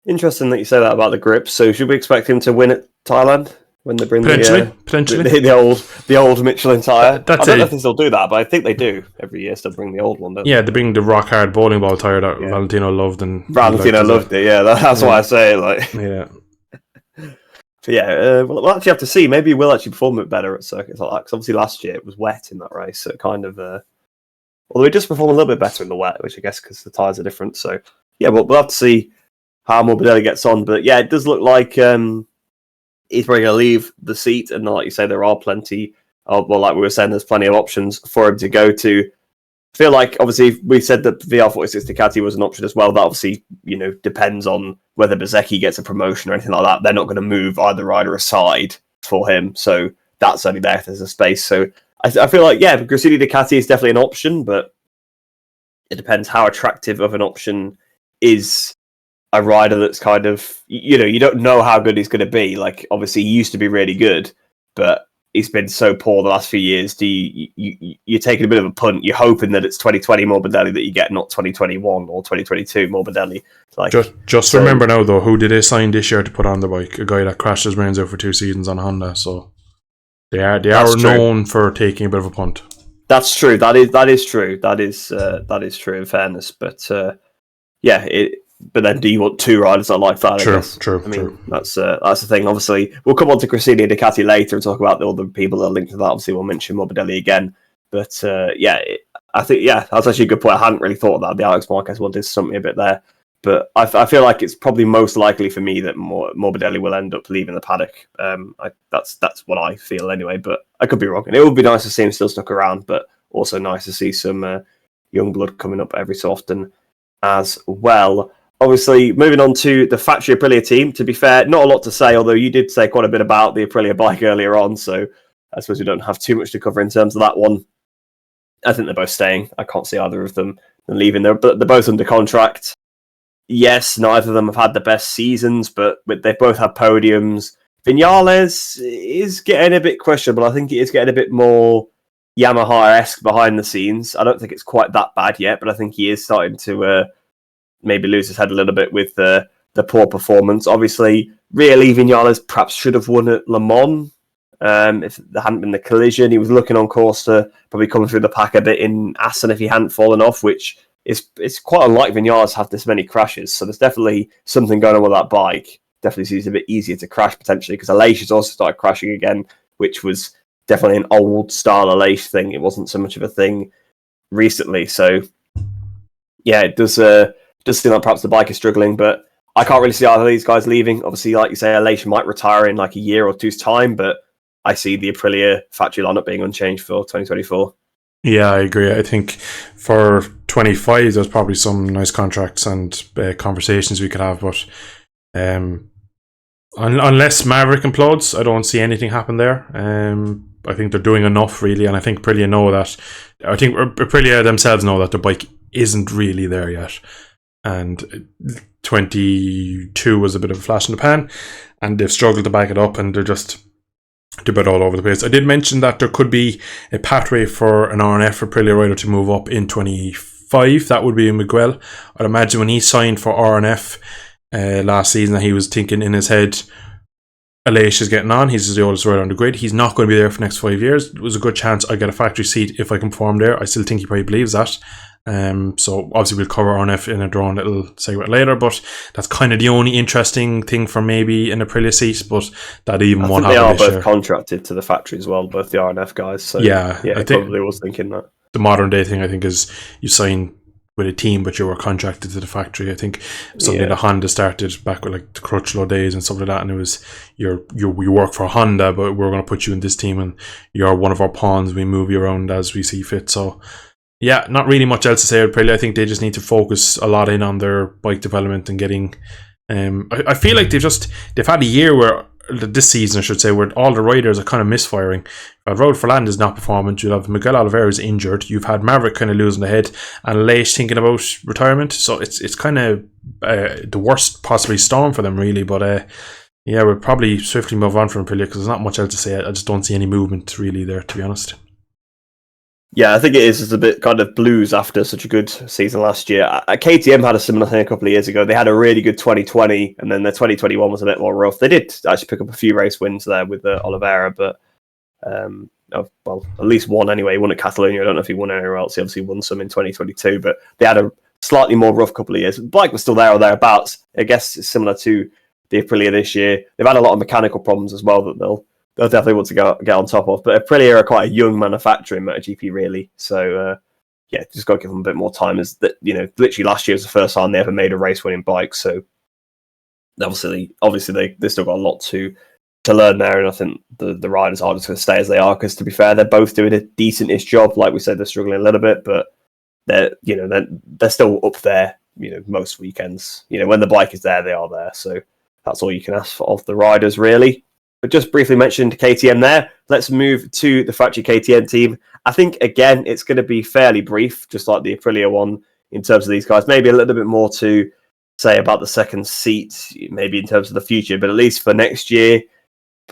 Interesting that you say that about the grip. So should we expect him to win at Thailand when they bring potentially the old Michelin tyre? I don't know if they still do that, but I think they do every year. Still bring the old one, don't they? Yeah, they bring the rock hard bowling ball tyre that Valentino loved, and Valentino loved it. Yeah, that's why I say it. Like, yeah. But yeah, we'll actually have to see. Maybe he will actually perform a bit better at circuits like that. Because obviously last year it was wet in that race, so it kind of. Although he just performed a little bit better in the wet, which I guess because the tyres are different. So yeah, we'll have to see how Morbidelli gets on. But yeah, it does look like he's probably going to leave the seat. And like you say, there are plenty of, well, like we were saying, there's plenty of options for him to go to. I feel like, obviously, we said that VR46 Ducati was an option as well. That obviously, depends on whether Bezzecchi gets a promotion or anything like that. They're not going to move either rider aside for him. So that's only there if there's a space. So I feel like, yeah, Grassini Ducati is definitely an option, but it depends how attractive of an option is a rider that's kind of, you don't know how good he's going to be. Like, obviously, he used to be really good, but he's been so poor the last few years. You're taking a bit of a punt. You're hoping that it's 2020 Morbidelli that you get, not 2021 or 2022 Morbidelli. Like, just remember now, though, who did they sign this year to put on the bike? A guy that crashed his brains out for 2 seasons on Honda. So they are known for taking a bit of a punt. That's true. That is true. That is true. In fairness, but yeah, But then, do you want 2 riders that like that? True. I mean, that's the thing. Obviously, we'll come on to Grassini and Ducati later and talk about all the people that are linked to that. Obviously, we'll mention Morbidelli again. But I think that's actually a good point. I hadn't really thought of that. The Alex Marquez one did something a bit there. But I feel like it's probably most likely for me that Morbidelli will end up leaving the paddock. That's what I feel anyway. But I could be wrong. And it would be nice to see him still stuck around, but also nice to see some young blood coming up every so often as well. Obviously, moving on to the factory Aprilia team. To be fair, not a lot to say, although you did say quite a bit about the Aprilia bike earlier on, so I suppose we don't have too much to cover in terms of that one. I think they're both staying. I can't see either of them leaving. They're both under contract. Yes, neither of them have had the best seasons, but they both have podiums. Vinales is getting a bit questionable. I think it is getting a bit more Yamaha-esque behind the scenes. I don't think it's quite that bad yet, but I think he is starting to maybe lose his head a little bit with the poor performance. Obviously, really, Vinales perhaps should have won at Le Mans. If there hadn't been the collision, he was looking on course to probably come through the pack a bit in Assen if he hadn't fallen off, which it's quite unlike Vinales to have this many crashes. So there's definitely something going on with that bike. Definitely seems a bit easier to crash potentially, because Aleix has also started crashing again, which was definitely an old style Aleix thing. It wasn't so much of a thing recently. So yeah, it does seem like perhaps the bike is struggling, but I can't really see either of these guys leaving. Obviously, like you say, Aleix might retire in like a year or two's time, but I see the Aprilia factory lineup being unchanged for 2024. Yeah, I agree. I think for 25, there's probably some nice contracts and conversations we could have, but unless Maverick implodes, I don't see anything happen there. I think they're doing enough, really, and I think Aprilia know that. I think Aprilia themselves know that the bike isn't really there yet, and 22 was a bit of a flash in the pan, and they've struggled to back it up, and they're a bit all over the place. I did mention that there could be a pathway for an RNF for Aprilia rider to move up in 25. That would be Miguel. I'd imagine when he signed for RNF last season, that he was thinking in his head, Aleix is getting on. He's the oldest rider on the grid. He's not going to be there for the next 5 years. There was a good chance I get a factory seat if I can perform there. I still think he probably believes that. So obviously we'll cover RNF in a drone little segment later, but that's kind of the only interesting thing for maybe an Aprilia seat, but that even won't happen. They are both contracted to the factory as well, both the RNF guys. So yeah, I probably was thinking that. The modern day thing, I think, is you sign with a team, but you were contracted to the factory. I think something that Honda started back with like the Crutchlow days and stuff like that, and it was you work for Honda, but we're going to put you in this team, and you're one of our pawns. We move you around as we see fit. So yeah, not really much else to say about Aprilia. I think they just need to focus a lot in on their bike development and getting. I feel like they've had a year where this season, I should say, where all the riders are kind of misfiring. Raul Fernandez not performing. You'll have Miguel Oliveira is injured. You've had Maverick kind of losing the head, and Aleix thinking about retirement. So it's kind of the worst possibly storm for them, really. But yeah, we'll probably swiftly move on from Aprilia because there's not much else to say. I just don't see any movement really there, to be honest. Yeah, I think it is a bit kind of blues after such a good season last year. KTM had a similar thing a couple of years ago. They had a really good 2020, and then their 2021 was a bit more rough. They did actually pick up a few race wins there with Oliveira, but well, at least one anyway. He won at Catalonia. I don't know if he won anywhere else. He obviously won some in 2022, but they had a slightly more rough couple of years. Bike was still there or thereabouts. I guess it's similar to the Aprilia this year. They've had a lot of mechanical problems as well that they'll definitely want to get on top of. But Aprilia are quite a young manufacturer in MotoGP, really. So, yeah, just got to give them a bit more time. As that, literally last year was the first time they ever made a race-winning bike. So, obviously, they still got a lot to learn there. And I think the riders are just going to stay as they are. Because to be fair, they're both doing a decent-ish job. Like we said, they're struggling a little bit, but they're still up there. Most weekends. When the bike is there, they are there. So that's all you can ask for of the riders, really. But just briefly mentioned KTM there. Let's move to the factory KTM team. I think, again, it's going to be fairly brief, just like the Aprilia one, in terms of these guys. Maybe a little bit more to say about the second seat, maybe in terms of the future. But at least for next year,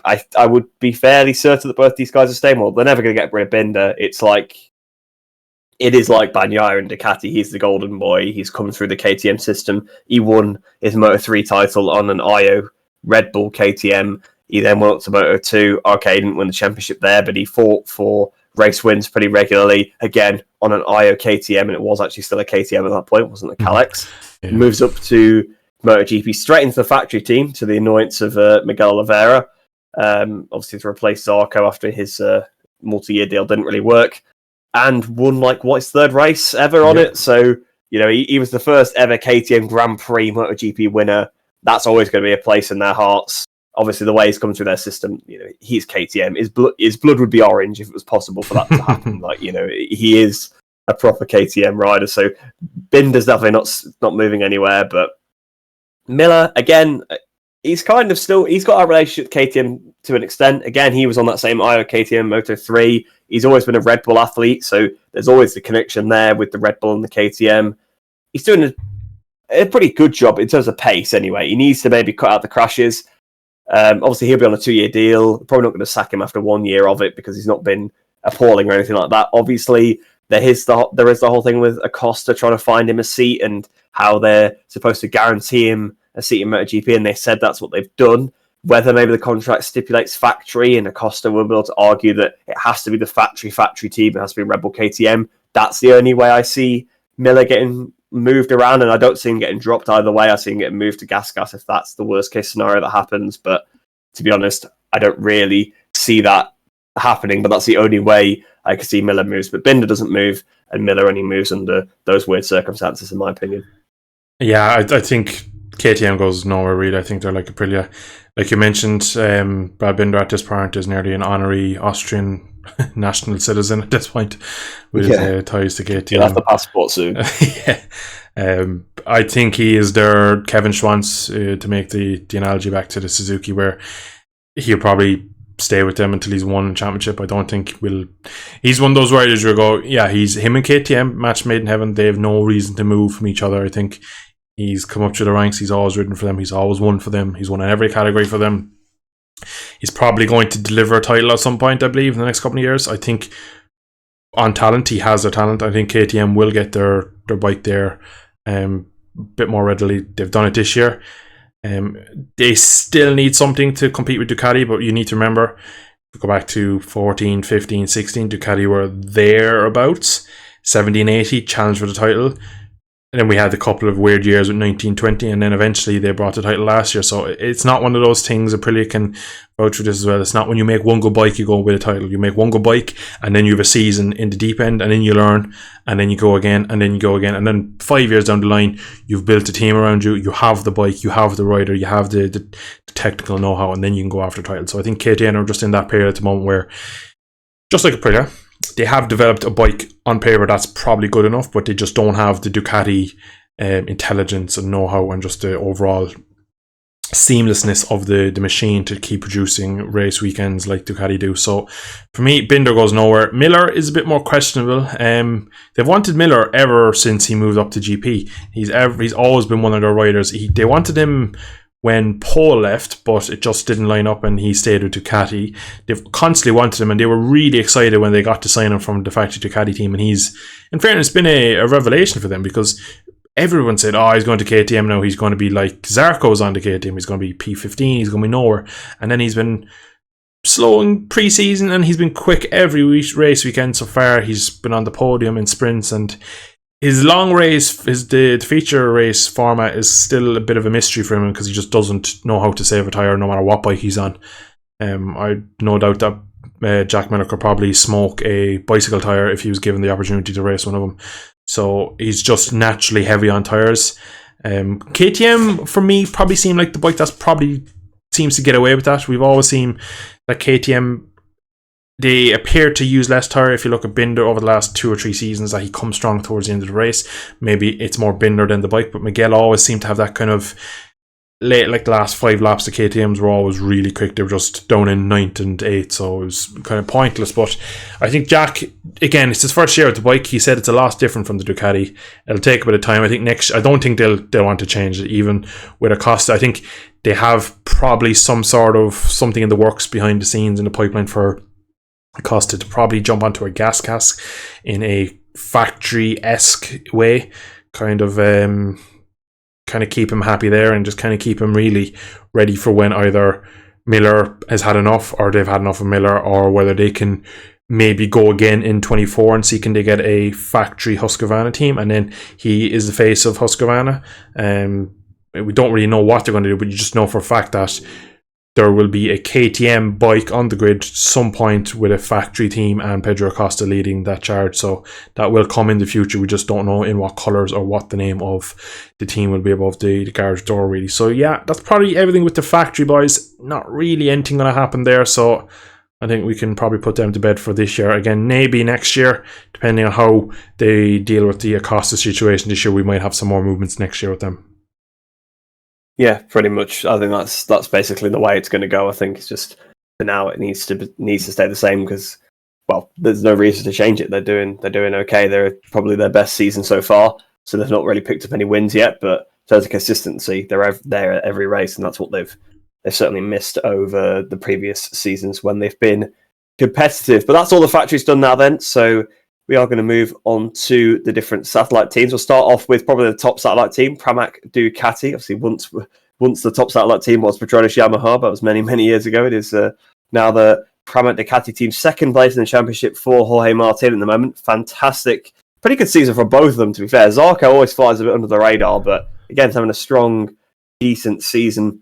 I would be fairly certain that both these guys are staying. Well, they're never going to get rid of Binder. It is like Bagnaia and Ducati. He's the golden boy. He's come through the KTM system. He won his Moto3 title on an IO Red Bull KTM. He then went up to Moto2. Okay, he didn't win the championship there, but he fought for race wins pretty regularly. Again, on an IO KTM, and it was actually still a KTM at that point. It wasn't a Calex. Yeah. Moves up to MotoGP, straight into the factory team, to the annoyance of Miguel Oliveira. Obviously to replace Zarco after his multi-year deal didn't really work. And won, his third race ever on it. So, he was the first ever KTM Grand Prix MotoGP winner. That's always going to be a place in their hearts. Obviously, the way he's come through their system, he's KTM. His blood would be orange if it was possible for that to happen. He is a proper KTM rider. So Binder's definitely not moving anywhere. But Miller, again, he's kind of still, he's got a relationship with KTM to an extent. Again, he was on that same IO KTM Moto3. He's always been a Red Bull athlete, so there's always the connection there with the Red Bull and the KTM. He's doing a pretty good job in terms of pace anyway. He needs to maybe cut out the crashes. Obviously, he'll be on a 2-year deal. Probably not going to sack him after 1 year of it because he's not been appalling or anything like that. Obviously, there is the whole thing with Acosta trying to find him a seat and how they're supposed to guarantee him a seat in MotoGP, and they said that's what they've done. Whether maybe the contract stipulates factory, and Acosta will be able to argue that it has to be the factory team, it has to be Red Bull KTM. That's the only way I see Miller getting moved around, and I don't see him getting dropped either way. I see him getting moved to Gas if that's the worst case scenario that happens. But to be honest, I don't really see that happening, but that's the only way I can see Miller moves. But Binder doesn't move, and Miller only moves under those weird circumstances, in my opinion. Yeah, I think KTM goes nowhere really. I think they're like Aprilia. Like you mentioned, Brad Binder at this point is nearly an honorary Austrian national citizen at this point with his ties to KTM. He'll have the passport soon. I think he is their Kevin Schwantz, to make the analogy back to the Suzuki, where he'll probably stay with them until he's won a championship. I don't think he's one of those riders where you go, yeah, he's him and KTM, match made in heaven. They have no reason to move from each other. I think he's come up through the ranks. He's always ridden for them. He's always won for them. He's won in every category for them. He's probably going to deliver a title at some point, I believe, in the next couple of years. I think on talent, he has their talent. I think KTM will get their bike there a bit more readily. They've done it this year. They still need something to compete with Ducati, but you need to remember, if you go back to 14, 15, 16, Ducati were thereabouts, 17, 18, challenged for the title. And then we had a couple of weird years with 1920, and then eventually they brought the title last year. So it's not one of those things. Aprilia can vouch for this as well. It's not when you make one good bike, you go with a title. You make one good bike, and then you have a season in the deep end, and then you learn, and then you go again, and then you go again. And then 5 years down the line, you've built a team around you. You have the bike, you have the rider, you have the technical know-how, and then you can go after title. So I think KTM are just in that period at the moment where, just like Aprilia, they have developed a bike on paper that's probably good enough, but they just don't have the Ducati intelligence and know-how and just the overall seamlessness of the machine to keep producing race weekends like Ducati do. So for me, Binder goes nowhere. Miller is a bit more questionable. They've wanted Miller ever since he moved up to GP. He's always been one of their riders. They wanted him when Paul left, but it just didn't line up and he stayed with Ducati. They've constantly wanted him, and they were really excited when they got to sign him from the factory Ducati team. And he's, in fairness, been a revelation for them, because everyone said, oh, he's going to KTM now, he's going to be like Zarco's on the KTM, he's going to be P15, he's going to be nowhere. And then he's been slow in pre-season, and he's been quick every race weekend so far. He's been on the podium in sprints, and his long race, the feature race format is still a bit of a mystery for him, because he just doesn't know how to save a tyre no matter what bike he's on. I no doubt that Jack Miller could probably smoke a bicycle tyre if he was given the opportunity to race one of them. So he's just naturally heavy on tyres. KTM, for me, probably seem like the bike that's probably seems to get away with that. We've always seen that KTM, they appear to use less tyre. If you look at Binder over the last 2 or 3 seasons, that he comes strong towards the end of the race. Maybe it's more Binder than the bike, but Miguel always seemed to have that kind of late, like the last 5 laps, the KTMs were always really quick. They were just down in 9th and 8th, so it was kind of pointless. But I think Jack, again, it's his first year with the bike. He said it's a lot different from the Ducati. It'll take a bit of time. I think I don't think they'll want to change it, even with Acosta. I think they have probably some sort of something in the works behind the scenes in the pipeline for Acosta to probably jump onto a gas cask in a factory-esque way, kind of keep him happy there, and just kind of keep him really ready for when either Miller has had enough, or they've had enough of Miller, or whether they can maybe go again in 24 and see can they get a factory Husqvarna team, and then he is the face of Husqvarna. We don't really know what they're going to do, but you just know for a fact that there will be a KTM bike on the grid some point with a factory team and Pedro Acosta leading that charge. So that will come in the future. We just don't know in what colours or what the name of the team will be above the garage door, really. So yeah, that's probably everything with the factory boys. Not really anything going to happen there. So I think we can probably put them to bed for this year. Again, maybe next year, depending on how they deal with the Acosta situation this year, we might have some more movements next year with them. Yeah, pretty much. I think that's basically the way it's going to go. I think it's just for now it needs to stay the same because, well, there's no reason to change it. They're doing okay. They're probably their best season so far, so they've not really picked up any wins yet. But in terms of consistency, they're there at every race, and that's what they've certainly missed over the previous seasons when they've been competitive. But that's all the factory's done now then, so we are going to move on to the different satellite teams. We'll start off with probably the top satellite team, Pramac Ducati. Obviously, once the top satellite team was Petronas Yamaha, that was many, many years ago. It is now the Pramac Ducati team, second place in the championship for Jorge Martin at the moment. Fantastic. Pretty good season for both of them, to be fair. Zarco always flies a bit under the radar, but again, he's having a strong, decent season.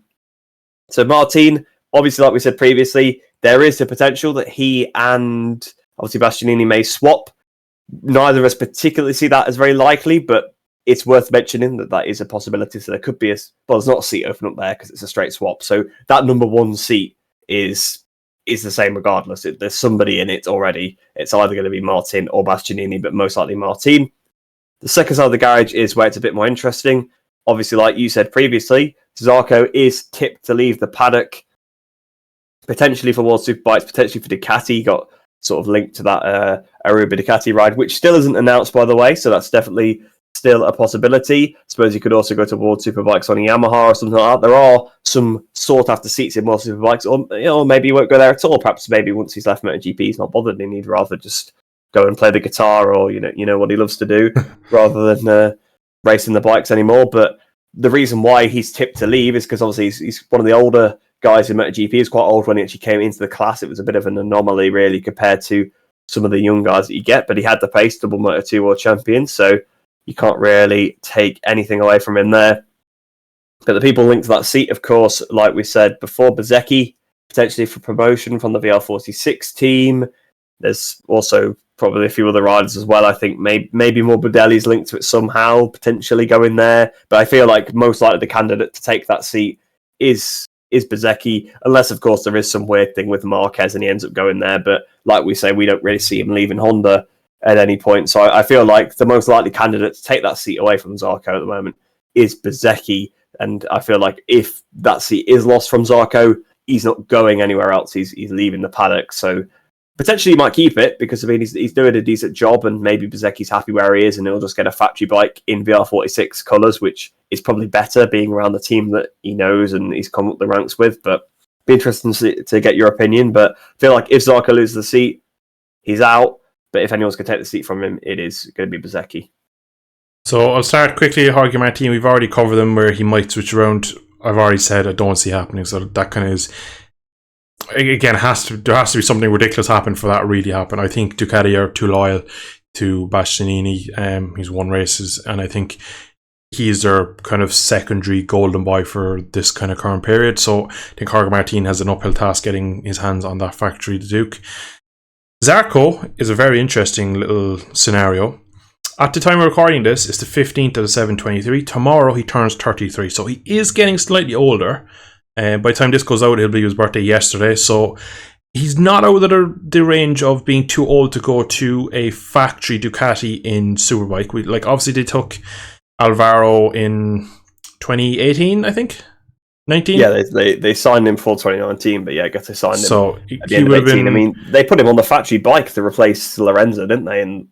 So Martin, obviously, like we said previously, there is the potential that he and obviously Bastianini may swap. Neither of us particularly see that as very likely, but it's worth mentioning that is a possibility. So there could be there's not a seat open up there because it's a straight swap. So that number one seat is the same regardless. There's somebody in it already. It's either going to be Martin or Bastianini, but most likely Martin. The second side of the garage is where it's a bit more interesting. Obviously, like you said previously, Zarco is tipped to leave the paddock, potentially for World Superbikes, potentially for Ducati. Got sort of linked to that Aruba Ducati ride, which still isn't announced, by the way, so that's definitely still a possibility. I suppose he could also go to World Superbikes on a Yamaha or something like that. There are some sought-after seats in World Superbikes, or maybe he won't go there at all. Perhaps maybe once he's left MotoGP, he's not bothered and he'd rather just go and play the guitar or you know what he loves to do, rather than racing the bikes anymore. But the reason why he's tipped to leave is because obviously he's one of the older guys in MotoGP. He's quite old when he actually came into the class. It was a bit of an anomaly, really, compared to some of the young guys that you get. But he had the pace, double Moto2 world champion, so you can't really take anything away from him there. But the people linked to that seat, of course, like we said before, Bezzecchi, potentially for promotion from the VL46 team. There's also probably a few other riders as well. I think maybe Morbidelli's linked to it somehow, potentially going there. But I feel like most likely the candidate to take that seat is Bezzecchi, unless, of course, there is some weird thing with Marquez and he ends up going there. But like we say, we don't really see him leaving Honda at any point. So I feel like the most likely candidate to take that seat away from Zarco at the moment is Bezzecchi. And I feel like if that seat is lost from Zarco, he's not going anywhere else. He's leaving the paddock. So potentially he might keep it because, I mean, he's doing a decent job and maybe Bezzecchi's happy where he is and he'll just get a factory bike in VR46 colours, which is probably better being around the team that he knows and he's come up the ranks with. But be interesting to get your opinion. But I feel like if Zarco loses the seat, he's out. But if anyone's going to take the seat from him, it is going to be Bezzecchi. So I'll start quickly at Jorge Martin. We've already covered them where he might switch around. I've already said I don't see happening. So that kind of is, again, there has to be something ridiculous happen for that to really happen. I think Ducati are too loyal to Bastianini. He's won races, and I think he's their kind of secondary golden boy for this kind of current period. So I think Jorge Martin has an uphill task getting his hands on that factory, the Duke. Zarco is a very interesting little scenario. At the time of recording this, it's the 15th of the 7/23. Tomorrow he turns 33, so he is getting slightly older. By the time this goes out, it'll be his birthday yesterday, so he's not out of the range of being too old to go to a factory Ducati in Superbike. Obviously they took Alvaro in 2018, I think. 19? Yeah, they signed him for 2019, but yeah, I guess they signed him at the he end of 18. Been, I mean, they put him on the factory bike to replace Lorenzo, didn't they, in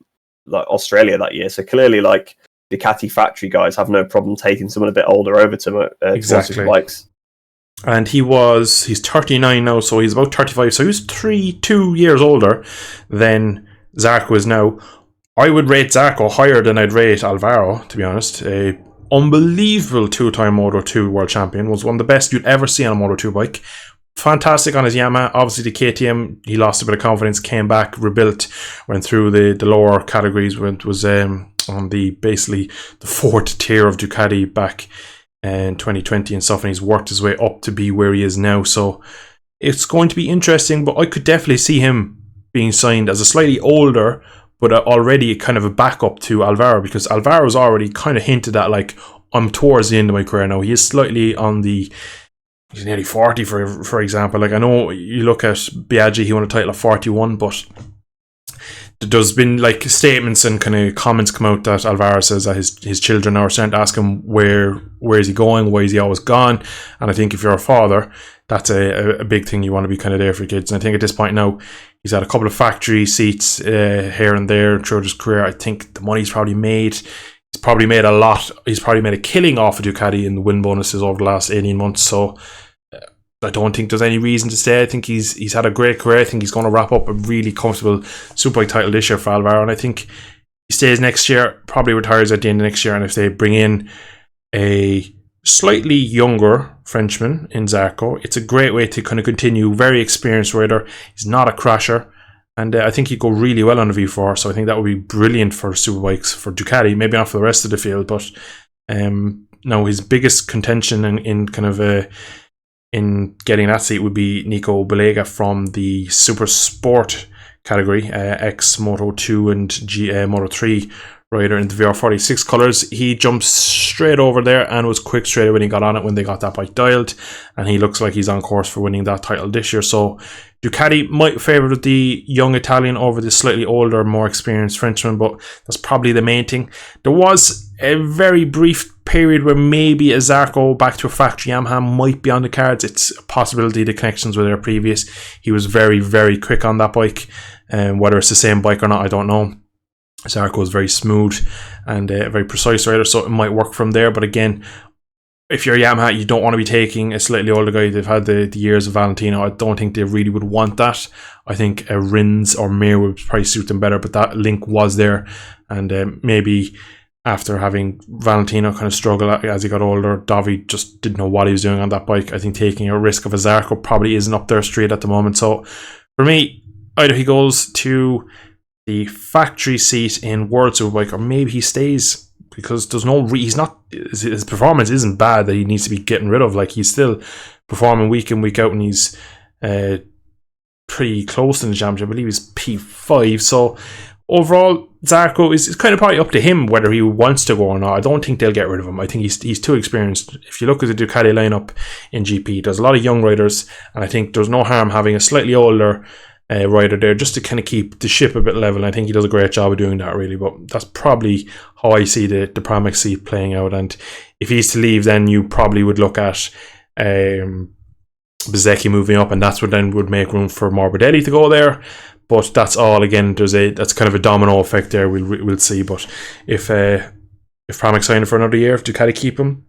Australia that year? So clearly, Ducati factory guys have no problem taking someone a bit older over to exactly bikes. And he's 39 now, so he's about 35. So he's 2 years older than Zarco is now. I would rate Zarco higher than I'd rate Alvaro, to be honest. Unbelievable two-time Moto2 world champion. Was one of the best you'd ever see on a Moto2 bike. Fantastic on his Yamaha. Obviously the KTM, he lost a bit of confidence, came back, rebuilt, went through the lower categories, was on basically the fourth tier of Ducati back in 2020 and stuff, and he's worked his way up to be where he is now. So it's going to be interesting, but I could definitely see him being signed as a slightly older but already kind of a backup to Alvaro, because Alvaro's already kind of hinted at, I'm towards the end of my career now. He is slightly on the... He's nearly 40, for example. I know you look at Biaggi, he won a title at 41, but there's been statements and kind of comments come out that Alvaro says that his children are starting to ask him where is he going, why is he always gone. And I think if you're a father, that's a big thing. You want to be kind of there for kids. And I think at this point now, he's had a couple of factory seats here and there throughout his career. I think the money he's probably made, he's probably made a lot. He's probably made a killing off of Ducati in the win bonuses over the last 18 months. So I don't think there's any reason to stay. I think he's had a great career. I think he's going to wrap up a really comfortable Superbike title this year for Alvaro. And I think he stays next year, probably retires at the end of next year. And if they bring in a slightly younger Frenchman in Zarco, it's a great way to kind of continue. Very experienced rider. He's not a crasher. And I think he'd go really well on the V4. So I think that would be brilliant for Superbikes, for Ducati. Maybe not for the rest of the field. But no, his biggest contention in kind of in getting that seat would be Nico Belega from the Super Sport category, ex Moto 2 and Moto 3 rider in the VR46 colours. He jumped straight over there and was quick straight away when he got on it, when they got that bike dialed, and he looks like he's on course for winning that title this year. So Ducati might favour the young Italian over the slightly older, more experienced Frenchman, but that's probably the main thing. There was a very brief period where maybe a Zarco back to a factory Yamaha might be on the cards. It's a possibility. The connections were there previous. He was very, very quick on that bike, and whether it's the same bike or not, I don't know. Zarco is very smooth and a very precise rider, so it might work from there. But again, if you're Yamaha, you don't want to be taking a slightly older guy. They've had the years of Valentino. I don't think they really would want that. I think a Rins or Mir would probably suit them better, but that link was there. And maybe after having Valentino kind of struggle as he got older, Davi just didn't know what he was doing on that bike. I think taking a risk of a Zarco probably isn't up their street at the moment. So for me, either he goes to the factory seat in World Superbike, or maybe he stays, because there's no he's not, his performance isn't bad that he needs to be getting rid of. Like, he's still performing week in, week out, and he's pretty close to the championship. I believe he's P5. So overall, Zarco is kind of probably up to him whether he wants to go or not. I don't think they'll get rid of him. I think he's too experienced. If you look at the Ducati lineup in GP, there's a lot of young riders, and I think there's no harm having a slightly older rider there just to kind of keep the ship a bit level. I think he does a great job of doing that, really. But that's probably how I see the Pramac seat playing out. And if he's to leave, then you probably would look at Bezzecchi moving up, and that's what then would make room for Morbidelli to go there. But that's all, again, that's kind of a domino effect there. We'll see. But if Pramac signed for another year, if Ducati keep him,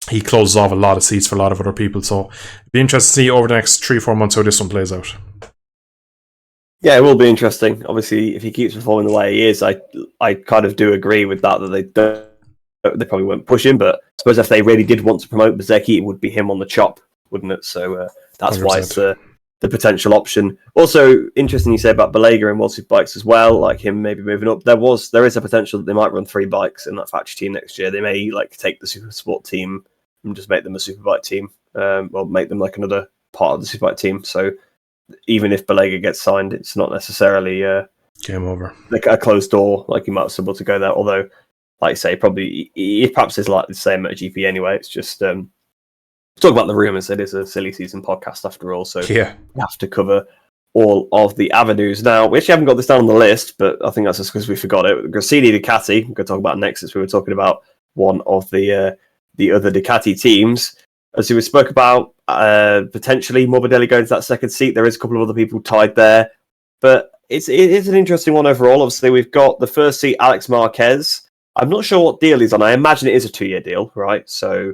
he closes off a lot of seats for a lot of other people. So it'd be interesting to see over the next 3-4 months how this one plays out. Yeah, it will be interesting. Obviously, if he keeps performing the way he is, I kind of do agree with that they probably won't push him. But I suppose if they really did want to promote Bezzecchi, it would be him on the chop, wouldn't it? So that's 100%. Why it's the potential option. Also, interesting you say about Belega and World Superbikes as well, like him maybe moving up. There is a potential that they might run 3 bikes in that factory team next year. They may take the Super Sport team and just make them a Superbike team, or make them like another part of the Superbike team. So even if Belega gets signed, it's not necessarily game over, like a closed door. Like, he might be able to go there. Although, like you say, probably he perhaps is like the same at GP anyway. It's just talk about the rumours. It is a silly season podcast after all, so yeah, we have to cover all of the avenues. Now, we actually haven't got this down on the list, but I think that's just because we forgot it. Gresini Ducati, we're going to talk about next, as we were talking about one of the other Ducati teams. As we spoke about, potentially Morbidelli going to that second seat. There is a couple of other people tied there, but it is an interesting one overall. Obviously, we've got the first seat, Alex Marquez. I'm not sure what deal he's on. I imagine it is a 2-year deal, right? So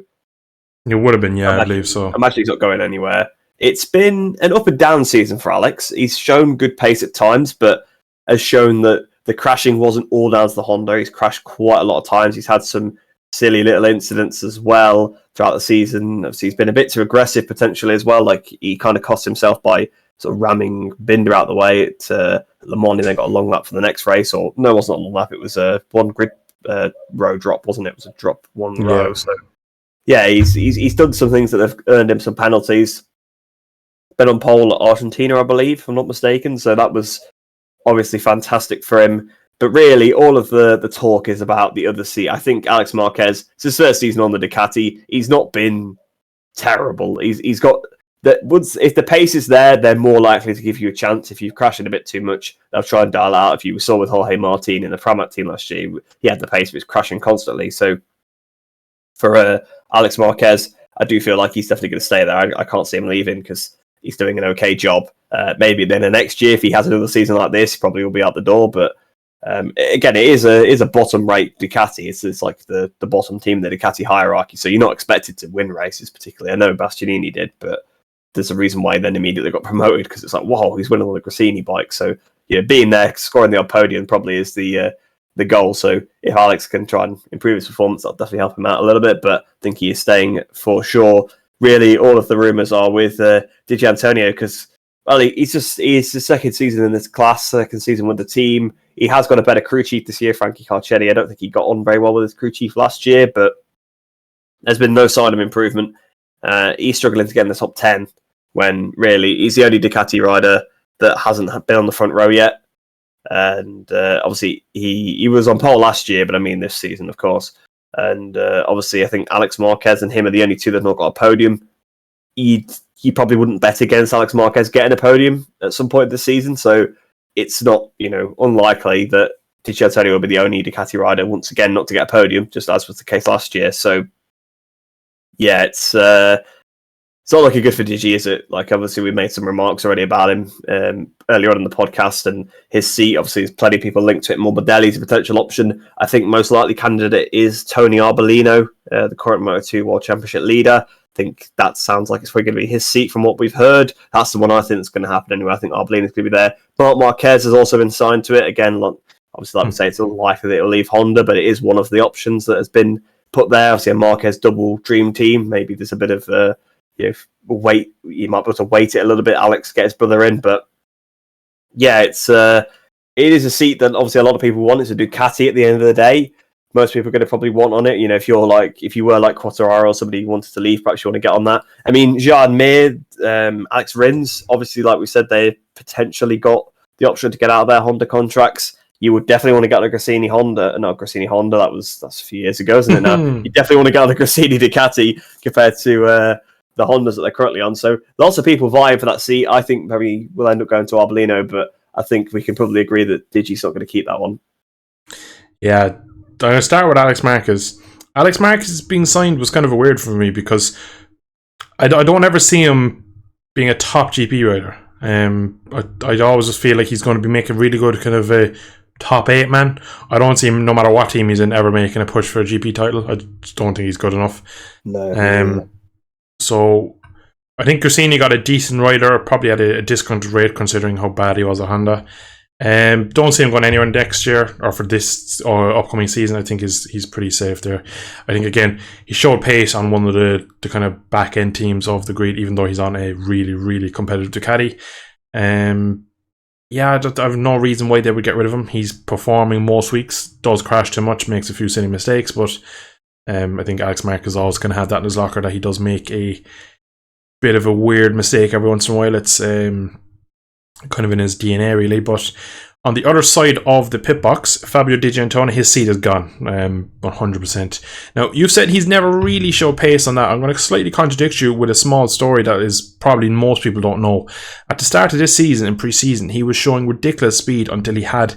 it would have been, yeah, I believe so. I imagine he's not going anywhere. It's been an up and down season for Alex. He's shown good pace at times, but has shown that the crashing wasn't all down to the Honda. He's crashed quite a lot of times. He's had some silly little incidents as well throughout the season. Obviously, he's been a bit too aggressive potentially as well. Like, he kind of cost himself by sort of ramming Binder out the way at Le Mans, and then got a long lap for the next race. Or no, it wasn't a long lap. It was a one grid row drop, wasn't it? It was a drop one row. So yeah, he's done some things that have earned him some penalties. Been on pole at Argentina, I believe, if I'm not mistaken. So that was obviously fantastic for him. But really, all of the talk is about the other seat. I think Alex Marquez, it's his first season on the Ducati. He's not been terrible. He's got that. If the pace is there, they're more likely to give you a chance. If you're crashing a bit too much, they'll try and dial out. If you saw with Jorge Martin in the Pramac team last year, he had the pace, but he was crashing constantly. So for Alex Marquez, I do feel like he's definitely going to stay there. I can't see him leaving because he's doing an okay job. Maybe then the next year, if he has another season like this, he probably will be out the door. But again, it is a bottom rate Ducati. It's like the bottom team in the Ducati hierarchy. So you're not expected to win races particularly. I know Bastianini did, but there's a reason why he then immediately got promoted, because it's like, whoa, he's winning on the Grassini bike. So being there, scoring the odd podium probably is the goal. So if Alex can try and improve his performance, that'll definitely help him out a little bit. But I think he is staying for sure. Really, all of the rumours are with Di Antonio, because he's his second season in this class, second season with the team. He has got a better crew chief this year, Frankie Carcetti. I don't think he got on very well with his crew chief last year, but there's been no sign of improvement. He's struggling to get in the top 10 when really he's the only Ducati rider that hasn't been on the front row yet. And obviously he was on pole last year, but I mean this season, of course. And obviously I think Alex Marquez and him are the only two that have not got a podium. You probably wouldn't bet against Alex Marquez getting a podium at some point this season, so it's not unlikely that Di Antonio will be the only Ducati rider once again not to get a podium, just as was the case last year. So yeah, it's not looking good for Digi, is it? Like, obviously, we made some remarks already about him earlier on in the podcast, and his seat, obviously, there's plenty of people linked to it. Morbidelli's a potential option. I think most likely candidate is Tony Arbolino, the current Moto2 World Championship leader. I think that sounds like it's probably going to be his seat from what we've heard. That's the one I think is going to happen anyway. I think Arbolino's going to be there. Marc Marquez has also been signed to it. Again, obviously, like we say, it's unlikely that it'll leave Honda, but it is one of the options that has been put there. Obviously, a Marquez double dream team. Maybe there's a bit of wait. You might be able to wait it a little bit. Alex get his brother in, but yeah, it is a seat that obviously a lot of people want. It's a Ducati at the end of the day. Most people are going to probably want on it. If you were like Quartararo or somebody who wanted to leave, perhaps you want to get on that. I mean, Jean Mir, Alex Rins, obviously, like we said, they potentially got the option to get out of their Honda contracts. You would definitely want to get on a Grassini Honda. Not Grassini Honda, that's a few years ago, isn't it now? You definitely want to get on the Grassini Ducati compared to the Hondas that they're currently on. So lots of people vying for that seat. I think maybe we'll end up going to Arbolino, but I think we can probably agree that Digi's not going to keep that one. Yeah, I'm going to start with Alex Marquez. Alex Marquez being signed was kind of a weird for me because I don't ever see him being a top GP rider. I always just feel like he's going to be making really good kind of a top 8 man. I don't see him, no matter what team he's in, ever making a push for a GP title. I just don't think he's good enough. No. So I think Grassini got a decent rider, probably at a discounted rate considering how bad he was at Honda. Don't see him going anywhere next year or for this or upcoming season. I think he's pretty safe there. I think again he showed pace on one of the kind of back end teams of the grid, even though he's on a really, really competitive Ducati. Yeah, I have no reason why they would get rid of him. He's performing most weeks, does crash too much, makes a few silly mistakes, but I think Alex Marquez is always going to have that in his locker, that he does make a bit of a weird mistake every once in a while. It's kind of in his DNA, really. But on the other side of the pit box, Fabio Di Giannantonio, his seat is gone, 100%. Now, you've said he's never really showed pace on that. I'm going to slightly contradict you with a small story that is probably most people don't know. At the start of this season, in pre-season, he was showing ridiculous speed until he had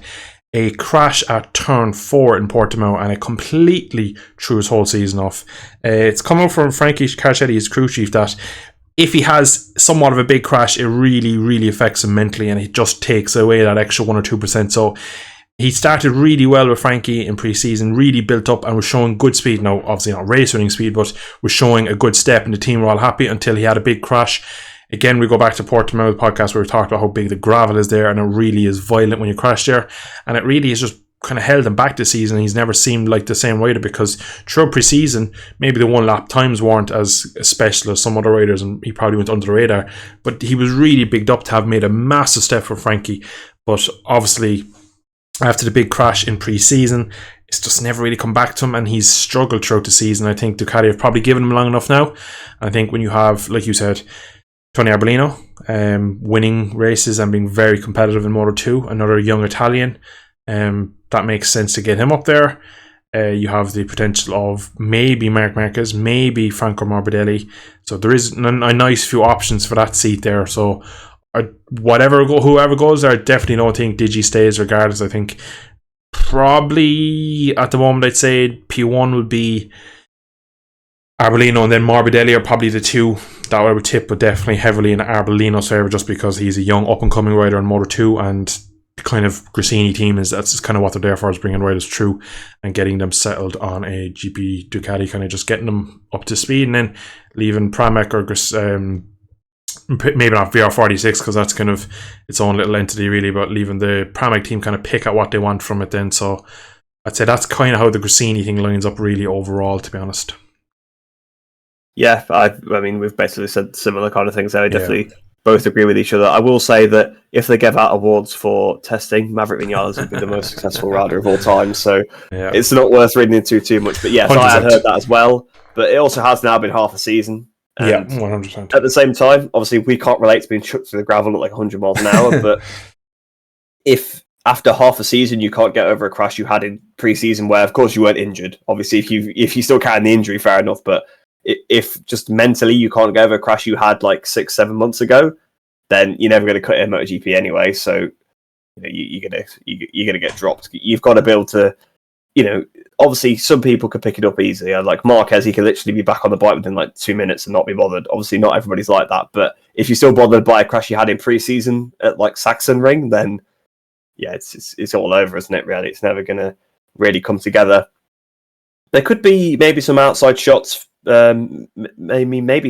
a crash at turn 4 in Portimao, and it completely threw his whole season off. It's coming from Frankie Carcetti, his crew chief, that if he has somewhat of a big crash, it really, really affects him mentally, and it just takes away that extra 1 or 2%. So he started really well with Frankie in pre-season, really built up and was showing good speed. Now, obviously not race winning speed, but was showing a good step, and the team were all happy until he had a big crash. Again, we go back to Portimao, the podcast where we talked about how big the gravel is there, and it really is violent when you crash there. And it really has just kind of held him back this season. He's never seemed like the same rider, because throughout pre-season, maybe the one lap times weren't as special as some other riders, and he probably went under the radar. But he was really bigged up to have made a massive step for Frankie. But obviously, after the big crash in pre-season, it's just never really come back to him, and he's struggled throughout the season. I think Ducati have probably given him long enough now. I think when you have, like you said, Tony Arbolino winning races and being very competitive in Moto2, another young Italian, that makes sense to get him up there. You have the potential of maybe Marc Marquez, maybe Franco Morbidelli. So there is a nice few options for that seat there. So whoever goes there, I definitely don't think Digi stays regardless. I think probably at the moment I'd say P1 would be Arbolino and then Morbidelli are probably the two that I would tip, but definitely heavily in Arbolino's favour just because he's a young up-and-coming rider in Moto 2, and the kind of Grassini team that's kind of what they're there for, is bringing riders through and getting them settled on a GP Ducati, kind of just getting them up to speed, and then leaving Pramac or maybe not VR46 because that's kind of its own little entity really, but leaving the Pramac team kind of pick at what they want from it then. So I'd say that's kind of how the Grassini thing lines up really overall, to be honest. Yeah, I mean, we've basically said similar kind of things there. I definitely both agree with each other. I will say that if they give out awards for testing, Maverick Vinales would be the most successful rider of all time. So it's not worth reading into too much. But yes, 100%. I had heard that as well. But it also has now been half a season. And 100%. At the same time, obviously, we can't relate to being chucked through the gravel at like 100 miles an hour. But if after half a season you can't get over a crash you had in pre-season, where of course you weren't injured, obviously if you still carry the injury, fair enough. But if just mentally you can't get over a crash you had like 6-7 months ago, then you're never going to cut in MotoGP anyway. So you're gonna get dropped. You've got to be able to, obviously some people could pick it up easily. Like Marquez, he could literally be back on the bike within like 2 minutes and not be bothered. Obviously not everybody's like that, but if you're still bothered by a crash you had in pre-season at like Sachsenring, then yeah, it's all over, isn't it? Really, it's never going to really come together. There could be maybe some outside shots. Maybe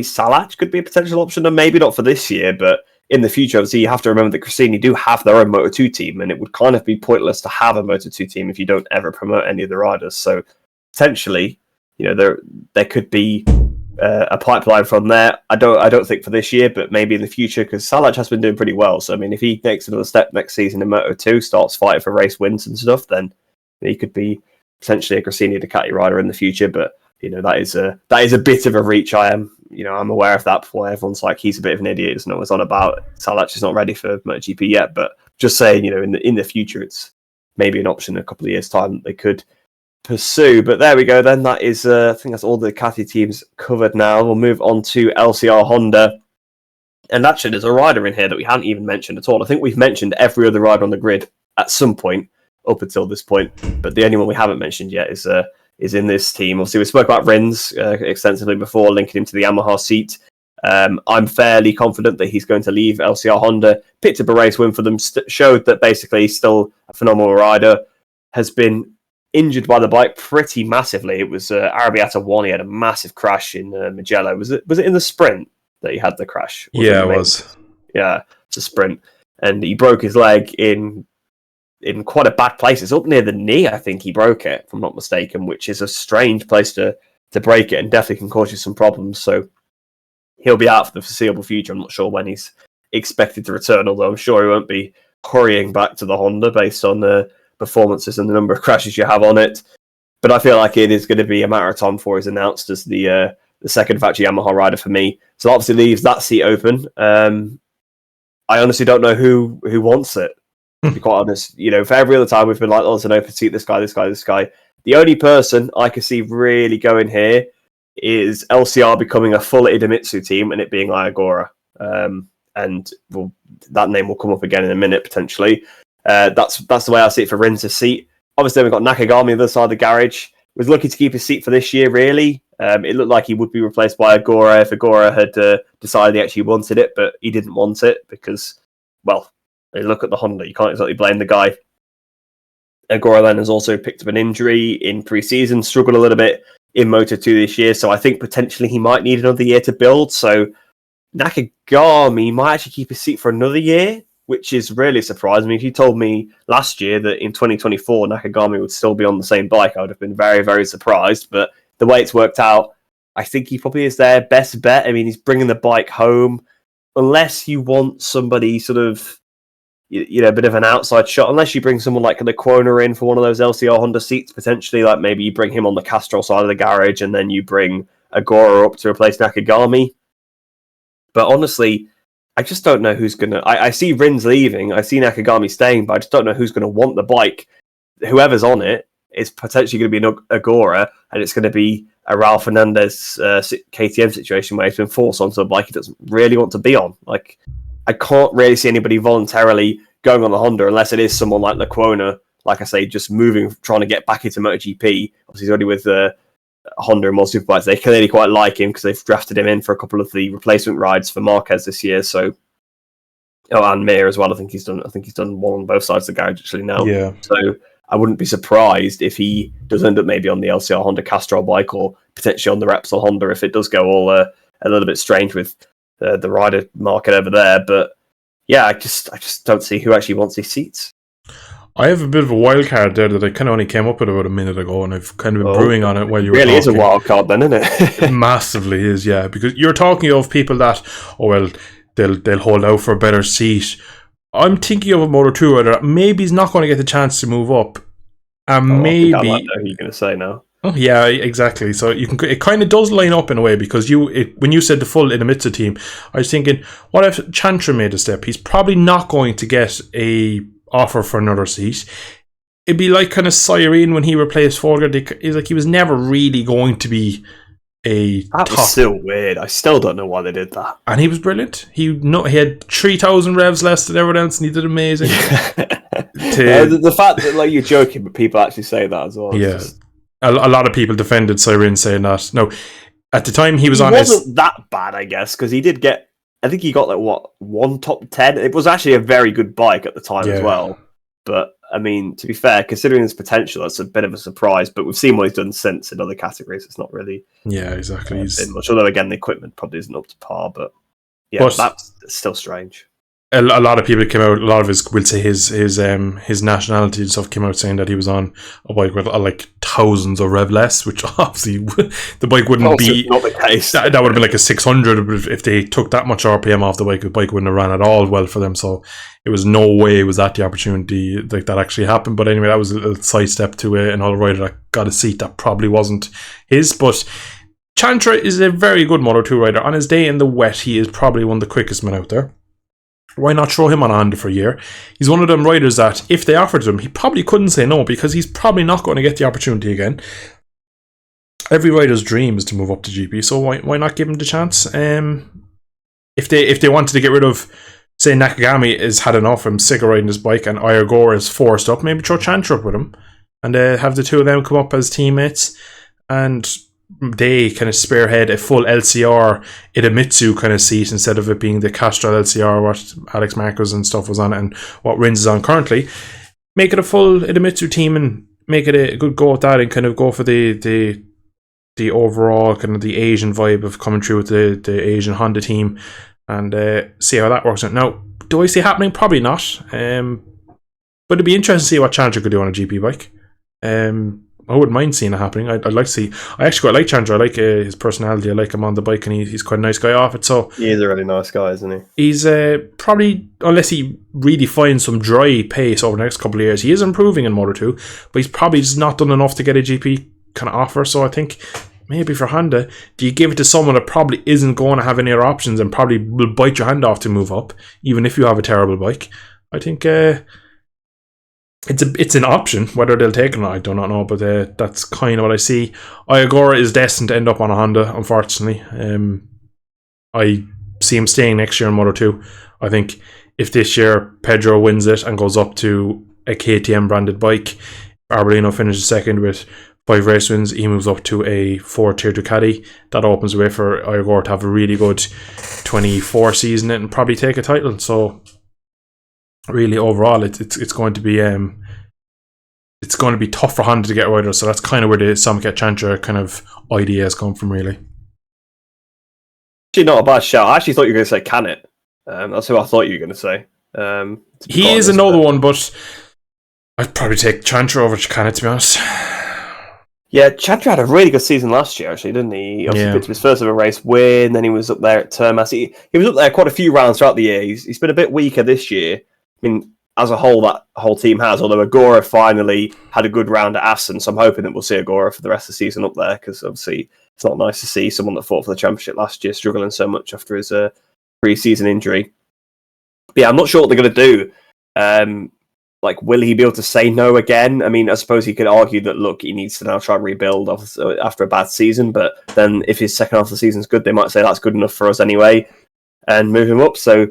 Salach could be a potential option, and maybe not for this year, but in the future. Obviously, you have to remember that Grassini do have their own Moto2 team, and it would kind of be pointless to have a Moto2 team if you don't ever promote any of the riders. So potentially, there could be a pipeline from there. I don't think for this year, but maybe in the future, because Salach has been doing pretty well. So I mean, if he takes another step next season in Moto2, starts fighting for race wins and stuff, then he could be potentially a Grassini Ducati rider in the future. But that is a bit of a reach. I'm aware of that before everyone's like, he's a bit of an idiot, doesn't know what's on about. Salach is not ready for MotoGP yet, but just saying, in the future, it's maybe an option in a couple of years' time that they could pursue. But there we go then. That is, I think that's all the Ducati teams covered now. We'll move on to LCR Honda. And actually, there's a rider in here that we hadn't even mentioned at all. I think we've mentioned every other rider on the grid at some point up until this point, but the only one we haven't mentioned yet is in this team. Obviously, we spoke about Rins extensively before, linking him to the Yamaha seat. I'm fairly confident that he's going to leave LCR Honda. Picked up a race win for them, showed that basically he's still a phenomenal rider. Has been injured by the bike pretty massively. It was Arrabbiata 1. He had a massive crash in Mugello. Was it in the sprint that he had the crash? It was. Yeah, it's a sprint. And he broke his leg in quite a bad place. It's up near the knee, I think he broke it, if I'm not mistaken, which is a strange place to break it and definitely can cause you some problems. So he'll be out for the foreseeable future. I'm not sure when he's expected to return, although I'm sure he won't be hurrying back to the Honda based on the performances and the number of crashes you have on it. But I feel like it is going to be a matter of time before he's announced as the second factory Yamaha rider for me. So that obviously leaves that seat open. I honestly don't know who wants it. To be quite honest, for every other time we've been like, oh, there's an open seat, this guy. The only person I can see really going here is LCR becoming a full Idemitsu team and it being Iagora. And that name will come up again in a minute, potentially. That's the way I see it for Rins' seat. Obviously, we've got Nakagami on the other side of the garage. Was lucky to keep his seat for this year, really. It looked like he would be replaced by Agora if Agora had decided he actually wanted it, but he didn't want it because, well, look at the Honda. You can't exactly blame the guy. Agora then has also picked up an injury in pre-season, struggled a little bit in Moto2 this year, so I think potentially he might need another year to build. So Nakagami might actually keep his seat for another year, which is really surprising me. If you told me last year that in 2024 Nakagami would still be on the same bike, I would have been very, very surprised. But the way it's worked out, I think he probably is their best bet. I mean, he's bringing the bike home. Unless you want somebody sort of, a bit of an outside shot, unless you bring someone like Lequona in for one of those LCR Honda seats, potentially, like maybe you bring him on the Castrol side of the garage and then you bring Agora up to replace Nakagami. But honestly, I just don't know who's going to... I see Rins leaving, I see Nakagami staying, but I just don't know who's going to want the bike. Whoever's on it is potentially going to be an Agora, and it's going to be a Raul Fernandez KTM situation where he's been forced onto a bike he doesn't really want to be on. Like, I can't really see anybody voluntarily going on the Honda unless it is someone like Lequona, like I say, just moving, trying to get back into MotoGP. Obviously, he's already with Honda and more superbikes, they clearly quite like him because they've drafted him in for a couple of the replacement rides for Marquez this year. So, and Mir as well. I think he's done one on both sides of the garage actually now. Yeah. So I wouldn't be surprised if he does end up maybe on the LCR Honda Castrol bike or potentially on the Repsol Honda if it does go all a little bit strange with the rider market over there. But yeah, I just don't see who actually wants these seats. I have a bit of a wild card there that I kind of only came up with about a minute ago, and I've kind of been brewing on it while you were talking. It really is a wild card then, isn't it? It massively is, yeah. Because you're talking of people that, they'll hold out for a better seat. I'm thinking of a Moto2 rider that maybe he's not going to get the chance to move up. And maybe... I know who you're going to say now. Oh, yeah, exactly. So it kind of does line up in a way, because when you said the full Idemitsu team, I was thinking, what if Chantra made a step? He's probably not going to get a offer for another seat. It'd be like kind of Cyrene when he replaced Folger. He was never really going to be that was still weird. I still don't know why they did that. And he was brilliant. He had 3,000 revs less than everyone else, and he did amazing. The fact that you're joking, but people actually say that as well. Yeah, a lot of people defended Cyrene saying that. No, at the time he wasn't that bad, I guess, because he did get. I think he got one top 10. It was actually a very good bike at the time as well. But I mean, to be fair, considering his potential, that's a bit of a surprise. But we've seen what he's done since in other categories. It's not really exactly been much. Although again, the equipment probably isn't up to par. But that's still strange. A lot of people came out. A lot of his nationality and stuff came out saying that he was on a bike with thousands of rev less, which obviously the bike wouldn't be. Not the case. That would have been like a 600 if they took that much RPM off the bike. The bike wouldn't have ran at all well for them. So it was no way was that the opportunity that actually happened. But anyway, that was a sidestep to another rider that got a seat that probably wasn't his. But Chantra is a very good Moto2 rider. On his day in the wet, he is probably one of the quickest men out there. Why not throw him on Honda for a year? He's one of them riders that, if they offered him, he probably couldn't say no, because he's probably not going to get the opportunity again. Every rider's dream is to move up to GP, so why not give him the chance? If they wanted to get rid of, say, Nakagami has had enough, I'm sick of riding his bike, and Ayagora is forced up, maybe throw Chantra up with him, and have the two of them come up as teammates, and they kind of spearhead a full LCR Idemitsu kind of seat instead of it being the Castrol LCR what Alex Marquez and stuff was on it and what Rins is on currently. Make it a full Idemitsu team and make it a good go at that, and kind of go for the overall kind of the Asian vibe of coming through with the Asian Honda team, and see how that works out. Now, do I see it happening? Probably not. But it'd be interesting to see what Chandra could do on a GP bike. I wouldn't mind seeing it happening. I'd like to see. I actually quite like Chandra. I like his personality. I like him on the bike, and he's quite a nice guy off it. So he is a really nice guy, isn't he? He's probably, unless he really finds some dry pace over the next couple of years, he is improving in Moto2, but he's probably just not done enough to get a GP kind of offer. So I think maybe for Honda, do you give it to someone that probably isn't going to have any other options and probably will bite your hand off to move up, even if you have a terrible bike? I think it's an option. Whether they'll take it or not, I do not know, but that's kind of what I see. Ayagora is destined to end up on a Honda, unfortunately. I see him staying next year in Moto2. I think if this year Pedro wins it and goes up to a KTM branded bike, Arbolino finishes second with 5 race wins, he moves up to a 4-tier Ducati. That opens the way for Ayagora to have a really good 24 season and probably take a title. So really, overall, it's going to be tough for Honda to get riders. So that's kind of where the Samket Chantra kind of idea has come from, really. Actually, not a bad shout. I actually thought you were going to say Canet. That's who I thought you were going to say. He is another one, but I'd probably take Chantra over Canet, to be honest. Yeah, Chantra had a really good season last year, actually, didn't he? He obviously picked up his first ever race win, then he was up there at Termas. He was up there quite a few rounds throughout the year. He's been a bit weaker this year. I mean, as a whole, that whole team has, although Agora finally had a good round at Assen, so I'm hoping that we'll see Agora for the rest of the season up there, because obviously it's not nice to see someone that fought for the championship last year struggling so much after his pre-season injury. But yeah, I'm not sure what they're going to do. Will he be able to say no again? I mean, I suppose he could argue that, look, he needs to now try and rebuild after a bad season, but then if his second half of the season's good, they might say that's good enough for us anyway and move him up. So,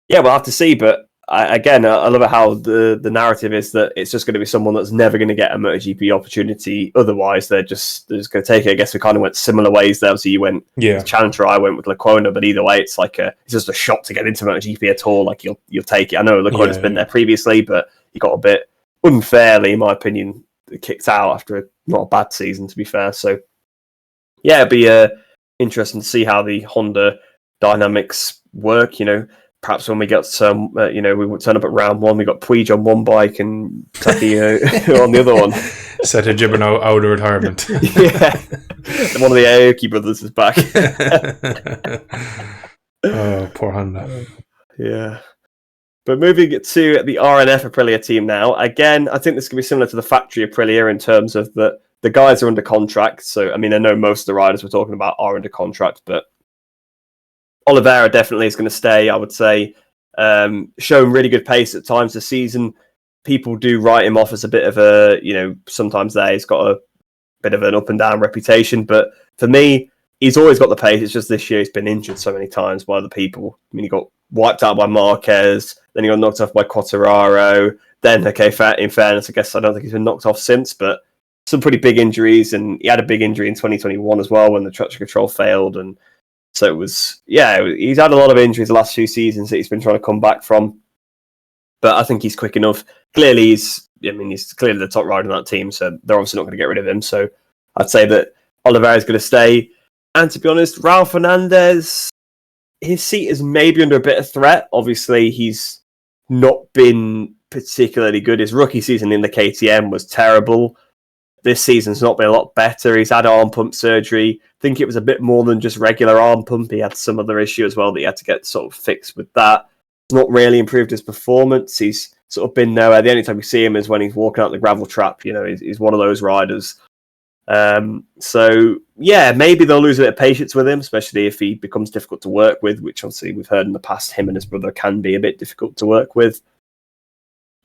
yeah, we'll have to see, but I love it how the narrative is that it's just going to be someone that's never going to get a MotoGP opportunity. Otherwise, they're just going to take it. I guess we kind of went similar ways there. So you went with Challenger, I went with Lecuona, but either way, it's like it's just a shock to get into MotoGP at all. Like you'll take it. I know Lecuona's been there previously, but he got a bit unfairly, in my opinion, kicked out after not a bad season, to be fair. So yeah, it'd be interesting to see how the Honda dynamics work. Perhaps when we get some, we would turn up at round one, we got Puig on one bike and Taki on the other one. Set a Gibbon out of retirement. Yeah. One of the Aoki brothers is back. Oh, poor Honda. Yeah. But moving to the RNF Aprilia team now. Again, I think this could be similar to the factory Aprilia in terms of the guys are under contract. So, I mean, I know most of the riders we're talking about are under contract, but Oliveira definitely is going to stay, I would say. Showing really good pace at times this season. People do write him off as a bit of a, sometimes he's got a bit of an up and down reputation. But for me, he's always got the pace. It's just this year he's been injured so many times by other people. I mean, he got wiped out by Marquez, then he got knocked off by Quartararo. Then, in fairness, I guess I don't think he's been knocked off since, but some pretty big injuries. And he had a big injury in 2021 as well when the traction control failed. And so it was, he's had a lot of injuries the last few seasons that he's been trying to come back from. But I think he's quick enough. Clearly, he's clearly the top rider in that team, so they're obviously not going to get rid of him. So I'd say that Oliveira is going to stay. And to be honest, Raul Fernandez, his seat is maybe under a bit of threat. Obviously, he's not been particularly good. His rookie season in the KTM was terrible. This season's not been a lot better. He's had arm pump surgery. I think it was a bit more than just regular arm pump. He had some other issue as well that he had to get sort of fixed with that. Not really improved his performance. He's sort of been nowhere. The only time we see him is when he's walking out the gravel trap. He's one of those riders. So, maybe they'll lose a bit of patience with him, especially if he becomes difficult to work with, which obviously we've heard in the past him and his brother can be a bit difficult to work with.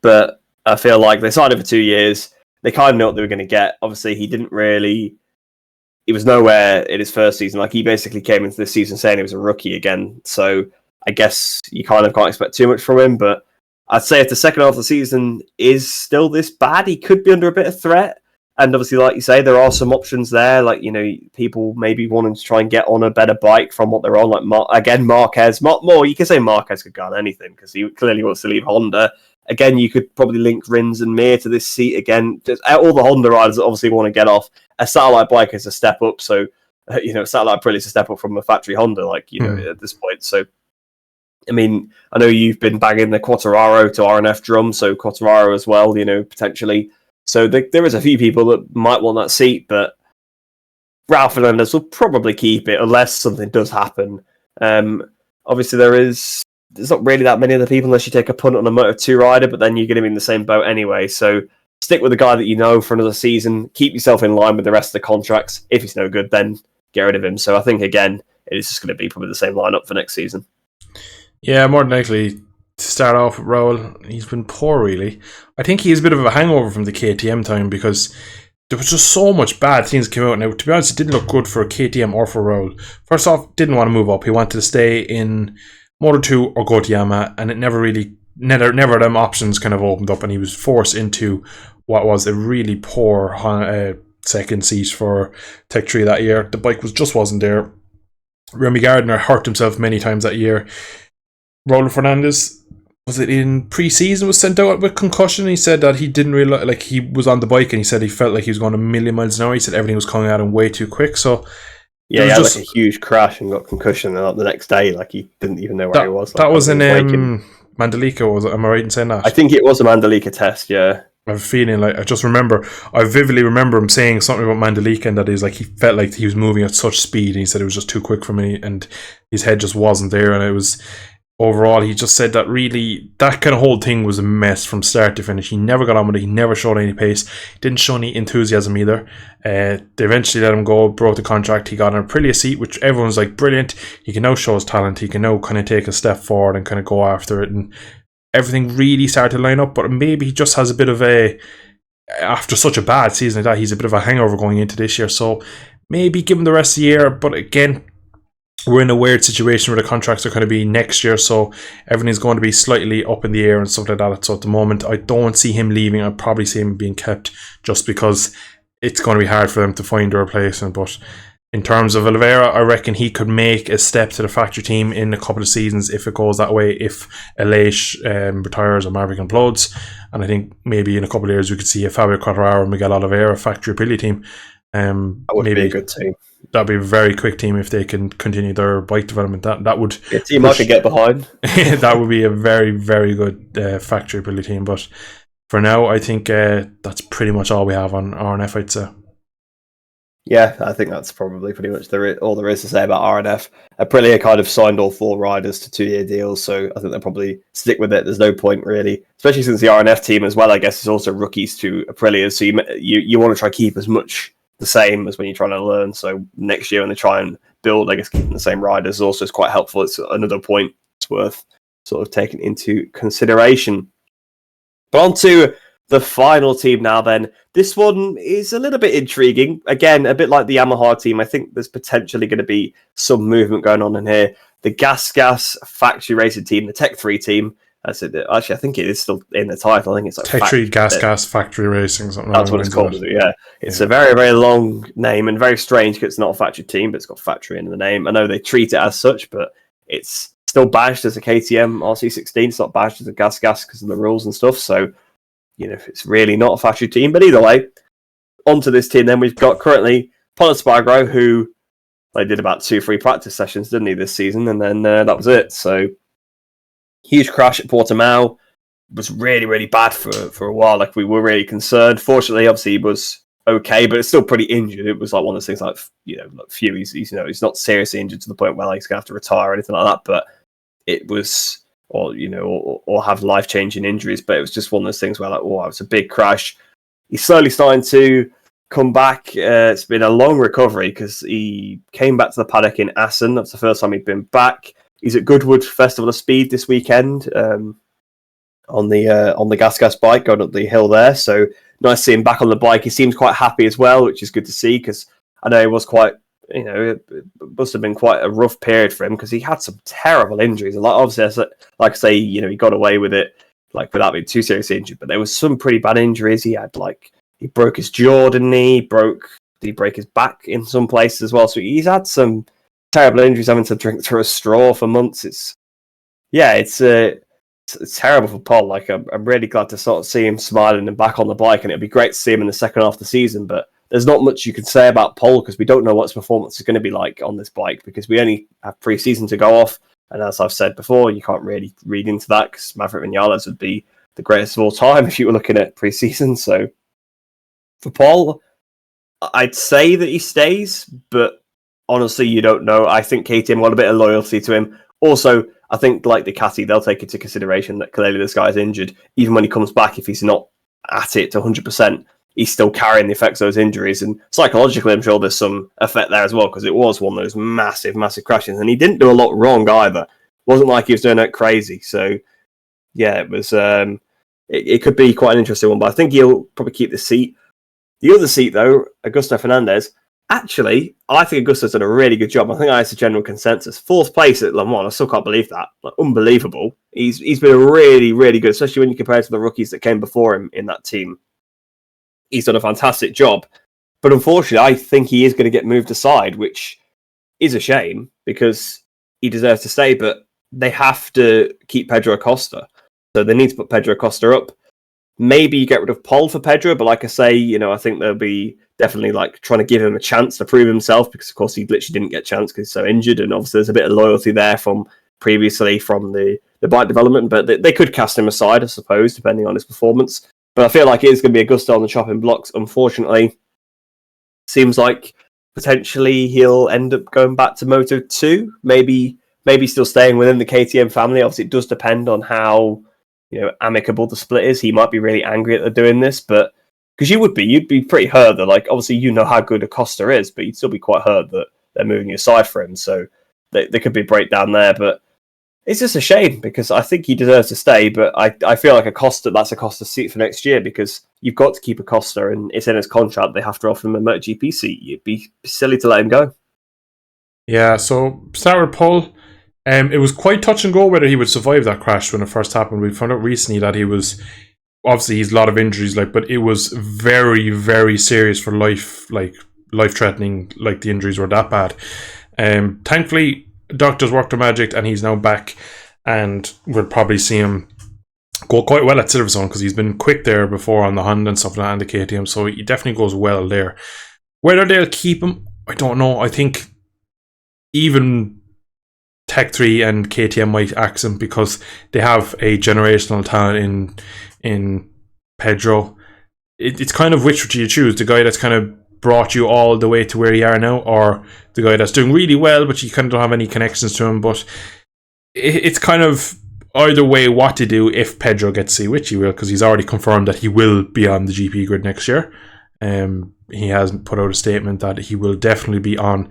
But I feel like they signed him for 2 years. They kind of know what they were going to get. Obviously, he was nowhere in his first season. Like, he basically came into this season saying he was a rookie again. So I guess you kind of can't expect too much from him. But I'd say if the second half of the season is still this bad, he could be under a bit of threat. And obviously, like you say, there are some options there. Like, people maybe wanting to try and get on a better bike from what they're on. Like, Marquez. You can say Marquez could go on anything because he clearly wants to leave Honda. Again, you could probably link Rins and Mir to this seat again. Just all the Honda riders that obviously want to get off. A satellite bike is a step up. So, satellite Aprilia is a step up from a factory Honda, at this point. So, I mean, I know you've been banging the Quartararo to RNF drum. So, Quartararo as well, potentially. So, there is a few people that might want that seat, but Raul Fernandez will probably keep it unless something does happen. Obviously, there's not really that many other people unless you take a punt on a Moto2 rider, but then you're going to be in the same boat anyway. So stick with the guy that you know for another season. Keep yourself in line with the rest of the contracts. If he's no good, then get rid of him. So I think, again, it is just going to be probably the same lineup for next season. Yeah, more than likely to start off with Raul. He's been poor, really. I think he has a bit of a hangover from the KTM time because there was just so much bad things came out. Now, to be honest, it didn't look good for KTM or for Raul. First off, didn't want to move up. He wanted to stay in Moto2 or go to Yamaha, and it never them options kind of opened up, and he was forced into what was a really poor second seat for Tech 3 that year. The bike wasn't there. Remy Gardner hurt himself many times that year. Raul Fernandez, was it in pre-season, was sent out with concussion. He said that he didn't really he was on the bike and he said he felt like he was going a million miles an hour. He said everything was coming at him way too quick. So yeah, he had a huge crash and got concussion, and the next day, he didn't even know where he was. That was in Mandalika, was it? Am I right in saying that? I think it was a Mandalika test, yeah. I have a feeling, I vividly remember him saying something about Mandalika, and that he felt like he was moving at such speed, and he said it was just too quick for me, and his head just wasn't there, and it was... Overall, he just said that really, that kind of whole thing was a mess from start to finish. He never got on with it. He never showed any pace. He didn't show any enthusiasm either. They eventually let him go, broke the contract. He got an Aprilia seat, which everyone's like, brilliant. He can now show his talent. He can now kind of take a step forward and kind of go after it. And everything really started to line up. But maybe he just has a bit of after such a bad season like that, he's a bit of a hangover going into this year. So maybe give him the rest of the year. But again, we're in a weird situation where the contracts are going to be next year, so everything's going to be slightly up in the air and stuff like that. So at the moment, I don't see him leaving. I'd probably see him being kept just because it's going to be hard for them to find a replacement. But in terms of Oliveira, I reckon he could make a step to the factory team in a couple of seasons if it goes that way, if Elish retires or Maverick implodes. And I think maybe in a couple of years we could see a Fabio Quartararo and Miguel Oliveira factory Aprilia team. That would be a good team. That'd be a very quick team if they can continue their bike development. That would a team I could get behind. That would be a very, very good factory Aprilia team. But for now, I think that's pretty much all we have on RNF, I'd say. Yeah, I think that's probably pretty much all there is to say about RNF. Aprilia kind of signed all 4 riders to 2-year deals, so I think they'll probably stick with it. There's no point really, especially since the RNF team as well, I guess, is also rookies to Aprilia. So you want to try to keep as much the same as when you're trying to learn. So next year when they try and build, I guess, keeping the same riders also is quite helpful. It's another point it's worth sort of taking into consideration. But on to the final team now then. This one is a little bit intriguing. Again, a bit like the Yamaha team, I think there's potentially going to be some movement going on in here. The Gas factory racing team, the Tech 3 team. Actually, I think it is still in the title. I think it's like Tech 3 Gas Factory Racing. Something that's what it's called, yeah. It's a very, very long name and very strange because it's not a factory team, but it's got factory in the name. I know they treat it as such, but it's still badged as a KTM RC16. It's not badged as a Gas because of the rules and stuff. So, it's really not a factory team. But either way, onto this team then. We've got currently Paul Espargaro, who they did about 2-3 practice sessions, didn't he, this season? And then that was it. So, huge crash at Portimao. Was really, really bad for a while. Like, we were really concerned. Fortunately, obviously, he was okay, but it's still pretty injured. It was like one of those things like, like few, he's not seriously injured to the point where he's going to have to retire or anything like that, but it was, or have life-changing injuries, but it was just one of those things where like, oh, it was a big crash. He's slowly starting to come back. It's been a long recovery because he came back to the paddock in Assen. That's the first time he'd been back. He's at Goodwood Festival of Speed this weekend on the Gas bike going up the hill there. So nice to see him back on the bike. He seems quite happy as well, which is good to see because I know it was quite, it must have been quite a rough period for him because he had some terrible injuries. And obviously, like I say, he got away with it like without being too seriously injured. But there was some pretty bad injuries. He had he broke his jaw, didn't he? Did he break his back in some places as well? So he's had some terrible injuries, having to drink through a straw for months. It's terrible for Paul. Like I'm really glad to sort of see him smiling and back on the bike, and it'd be great to see him in the second half of the season. But there's not much you can say about Paul because we don't know what his performance is going to be like on this bike because we only have pre-season to go off. And as I've said before, you can't really read into that because Maverick Vinales would be the greatest of all time if you were looking at pre-season. So for Paul, I'd say that he stays, but honestly, you don't know. I think KTM got a bit of loyalty to him. Also, I think like Ducati, they'll take into consideration that clearly this guy's injured. Even when he comes back, if he's not at it to 100%, he's still carrying the effects of those injuries. And psychologically, I'm sure there's some effect there as well, because it was one of those massive, massive crashes. And he didn't do a lot wrong either. It wasn't like he was doing it crazy. So, yeah, it was. It could be quite an interesting one, but I think he'll probably keep the seat. The other seat, though, Augusto Fernandez. Actually, I think Augusto's done a really good job. I think that's a general consensus. 4th place at Le Mans, I still can't believe that. Unbelievable. He's been really, really good, especially when you compare it to the rookies that came before him in that team. He's done a fantastic job. But unfortunately, I think he is going to get moved aside, which is a shame because he deserves to stay, but they have to keep Pedro Acosta. So they need to put Pedro Acosta up. Maybe you get rid of Paul for Pedro, but like I say, I think they'll be definitely trying to give him a chance to prove himself because, of course, he literally didn't get a chance because he's so injured. And obviously, there's a bit of loyalty there from previously from the bike development, but they could cast him aside, I suppose, depending on his performance. But I feel like it is going to be Augusto on the chopping blocks, unfortunately. Seems like potentially he'll end up going back to Moto2, maybe still staying within the KTM family. Obviously, it does depend on how amicable the split is. He might be really angry at they're doing this, but because you'd be pretty hurt that obviously how good Acosta is, but you'd still be quite hurt that they're moving you aside for him. So there could be a breakdown there, but it's just a shame because I think he deserves to stay. But I feel like that's Acosta's seat for next year because you've got to keep Acosta and it's in his contract. They have to offer him a MotoGP seat. You'd be silly to let him go. Yeah, so start with Paul. It was quite touch and go whether he would survive that crash when it first happened. We found out recently that he was obviously he's a lot of injuries, but it was very, very serious for life, life threatening. Like the injuries were that bad. Thankfully, doctors worked their magic, and he's now back, and we'll probably see him go quite well at Silverstone because he's been quick there before on the Honda and stuff like that and the KTM, so he definitely goes well there. Whether they'll keep him, I don't know. I think even Tech 3 and KTM might axe him because they have a generational talent in Pedro. It's kind of which would you choose? The guy that's kind of brought you all the way to where you are now, or the guy that's doing really well but you kind of don't have any connections to him? But it's kind of either way what to do if Pedro gets to see which he will, because he's already confirmed that he will be on the GP grid next year. He has put out a statement that he will definitely be on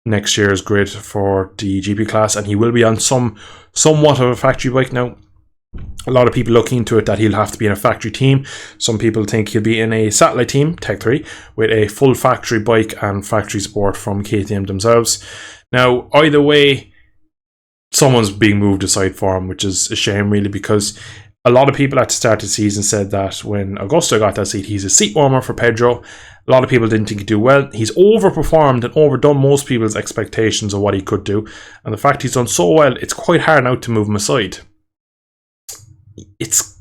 next year's grid for the GP class, and he will be on somewhat of a factory bike. Now, a lot of people look into it that he'll have to be in a factory team. Some people think he'll be in a satellite team, Tech 3, with a full factory bike and factory support from KTM themselves. Now, either way, someone's being moved aside for him, which is a shame really, because a lot of people at the start of the season said that when Augusto got that seat, he's a seat warmer for Pedro. A lot of people didn't think he'd do well. He's overperformed and overdone most people's expectations of what he could do. And the fact he's done so well, it's quite hard now to move him aside. It's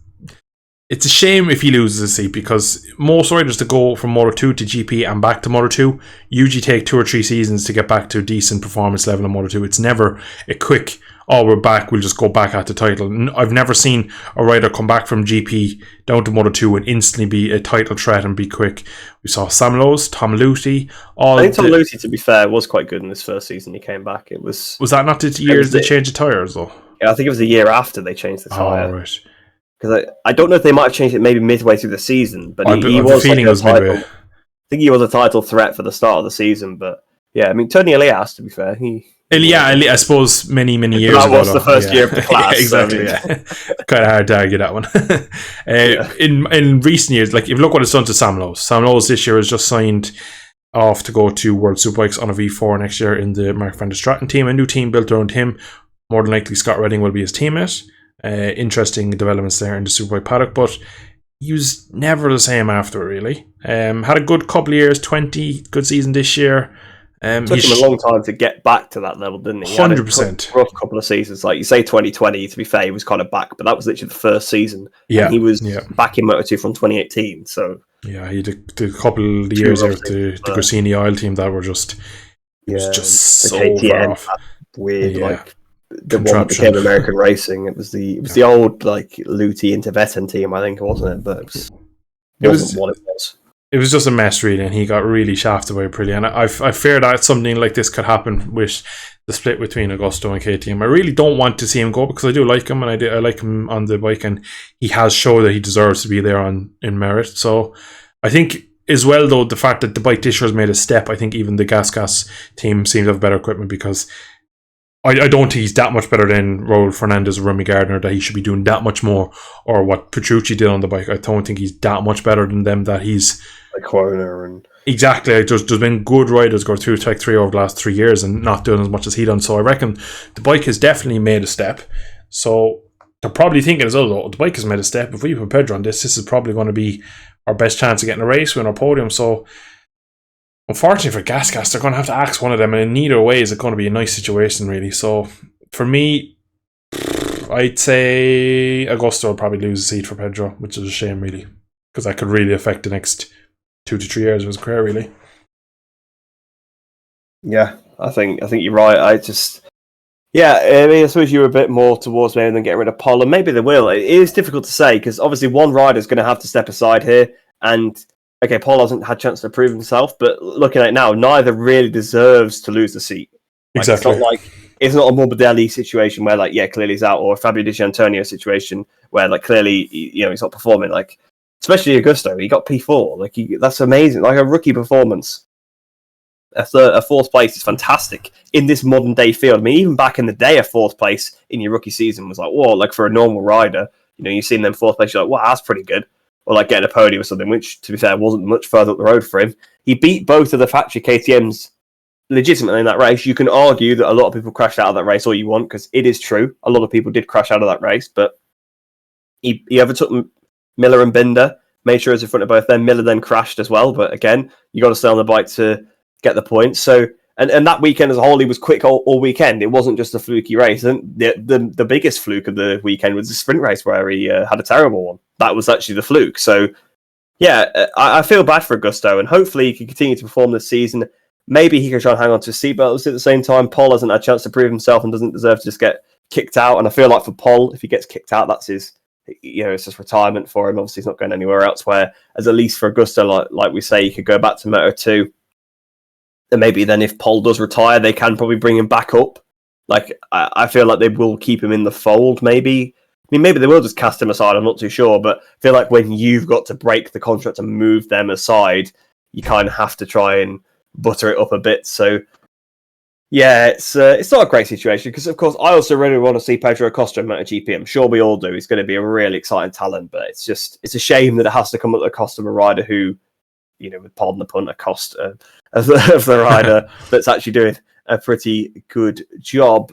a shame if he loses a seat, because most riders that go from Moto 2 to GP and back to Moto 2 usually take 2 or 3 seasons to get back to a decent performance level in Moto 2. It's never a quick, oh, we're back, we'll just go back at the title. I've never seen a rider come back from GP down to Moto 2 and instantly be a title threat and be quick. We saw Sam Lowes, Tom Luthi. I think Tom Luthi, to be fair, was quite good in this first season he came back. Was that not the years they changed the tyres, though? Yeah, I think it was a year after they changed the tyre. Oh, right. Because I don't know if they might have changed it maybe midway through the season, but he was feeling like midway. I think he was a title threat for the start of the season, but yeah, I mean, Tony Elias, to be fair, I suppose many years ago. That was the first year of the class. Exactly, so, I mean, kind of hard to argue that one. In recent years, like if you look what it's done to Sam Lowes. Sam Lowes this year has just signed off to go to World Superbikes on a V4 next year in the Mark van der Straten team, a new team built around him. More than likely, Scott Redding will be his teammate. Interesting developments there in the Superbike paddock, but he was never the same after, really. Had a good couple of years, 20 good season this year. It took him a long time to get back to that level, didn't he? 100%. Rough couple of seasons. Like you say 2020, to be fair, he was kind of back, but that was literally the first season. Yeah. And he was back in Moto2 from 2018, so... Yeah, he did a couple of years there with the Gresini Oil team that were just... It was just so KTM, far off. Weird, like... The one that became American Racing. It was the old like Luthi Intervetten team, I think, wasn't it? But it wasn't what it was. It was just a mess, really, and he got really shafted by Aprilia. And I fear that something like this could happen with the split between Augusto and KTM. I really don't want to see him go because I do like him, and I like him on the bike, and he has shown that he deserves to be there in merit. So I think as well, though, the fact that the bike this year has made a step, I think even the Gas team seems to have better equipment, because I don't think he's that much better than Raul Fernandez or Remy Gardner, that he should be doing that much more, or what Petrucci did on the bike. I don't think he's that much better than them, that he's... Like Corner and... Exactly. There's been good riders go through Tech 3 over the last 3 years and not doing as much as he done. So I reckon the bike has definitely made a step. So they're probably thinking as well, though, the bike has made a step. If we put Pedro on this is probably going to be our best chance of getting a race win or podium. So... Unfortunately for Gas, they're going to have to axe one of them, and in neither way is it going to be a nice situation, really. So, for me, I'd say Augusto will probably lose a seat for Pedro, which is a shame, really, because that could really affect the next 2 to 3 years of his career, really. Yeah, I think you're right. I suppose you're a bit more towards maybe than getting rid of Paul, and maybe they will. It is difficult to say, because obviously one rider is going to have to step aside here, and... Okay, Paul hasn't had a chance to prove himself, but looking at it now, neither really deserves to lose the seat. Like, exactly. It's not a Morbidelli situation where, clearly he's out, or a Fabio Di Giannantonio situation where, clearly, he's not performing. Like, especially Augusto, he got P4. That's amazing. Like a rookie performance. A fourth place is fantastic in this modern day field. I mean, even back in the day, a fourth place in your rookie season was for a normal rider, you've seen them fourth place, you're like, wow, that's pretty good. Or getting a podium or something, which, to be fair, wasn't much further up the road for him. He beat both of the factory KTMs legitimately in that race. You can argue that a lot of people crashed out of that race all you want, because it is true. A lot of people did crash out of that race, but he overtook Miller and Binder, made sure he was in front of both them. Miller then crashed as well, but again, you got to stay on the bike to get the points. So, and that weekend as a whole, he was quick all weekend. It wasn't just a fluky race. And the biggest fluke of the weekend was the sprint race where he had a terrible one. That was actually the fluke. So, yeah, I feel bad for Augusto, and hopefully he can continue to perform this season. Maybe he can try and hang on to seatbelts at the same time. Paul hasn't had a chance to prove himself and doesn't deserve to just get kicked out. And I feel like for Paul, if he gets kicked out, that's his, it's just retirement for him. Obviously, he's not going anywhere else. Whereas at least for Augusto, like we say, he could go back to Moto2. And maybe then if Paul does retire, they can probably bring him back up. Like, I feel like they will keep him in the fold, maybe. I mean, maybe they will just cast him aside. I'm not too sure. But I feel like when you've got to break the contract and move them aside, you kind of have to try and butter it up a bit. So, yeah, it's not a great situation because, of course, I also really want to see Pedro Acosta in MotoGP. I'm sure we all do. He's going to be a really exciting talent, but it's a shame that it has to come at the cost of a rider who, with pardon the pun, a cost of the rider that's actually doing a pretty good job.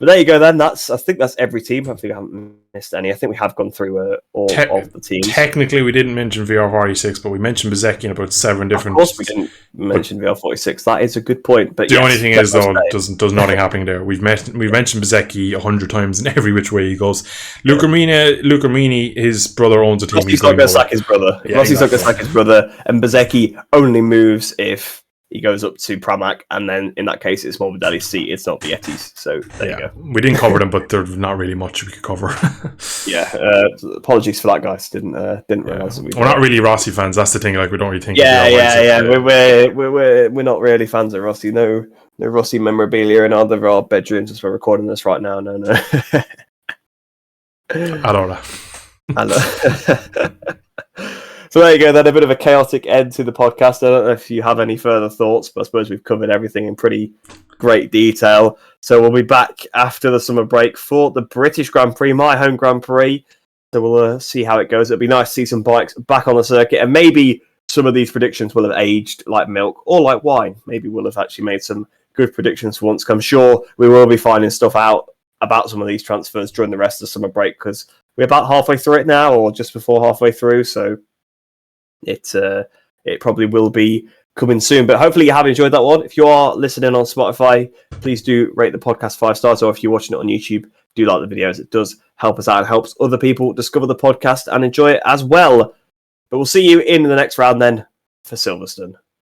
But there you go then. I think that's every team. I think I haven't missed any. I think we have gone through all of the teams. Technically, we didn't mention VR46, but we mentioned Bezzecchi in about 7 different... Of course we didn't mention VR46. That is a good point. But the only thing is, though, there's nothing happening there. We've mentioned Bezzecchi 100 times in every which way he goes. Luca Rini, his brother owns a team. Rossi's not going to sack his brother. Yeah, Rossi's not going to sack his brother. And Bezzecchi only moves if he goes up to Pramac, and then in that case, it's Morbidelli's seat. It's not Vietti's. So there you go. We didn't cover them, but there's not really much we could cover. Apologies for that, guys. Didn't realize that we're not really Rossi fans. That's the thing. Like, we don't really think. We're not really fans of Rossi. No Rossi memorabilia in either of our bedrooms as we're recording this right now. No. Allora. So there you go, then a bit of a chaotic end to the podcast. I don't know if you have any further thoughts, but I suppose we've covered everything in pretty great detail. So we'll be back after the summer break for the British Grand Prix, my home Grand Prix. So we'll see how it goes. It'll be nice to see some bikes back on the circuit, and maybe some of these predictions will have aged like milk or like wine. Maybe we'll have actually made some good predictions for once. I'm sure we will be finding stuff out about some of these transfers during the rest of the summer break, because we're about halfway through it now, or just before halfway through. So it probably will be coming soon, but hopefully you have enjoyed that one. If you are listening on Spotify, please do rate the podcast 5 stars, or if you're watching it on YouTube, do like the videos. It does help us out and helps other people discover the podcast and enjoy it as well. But we'll see you in the next round then for Silverstone.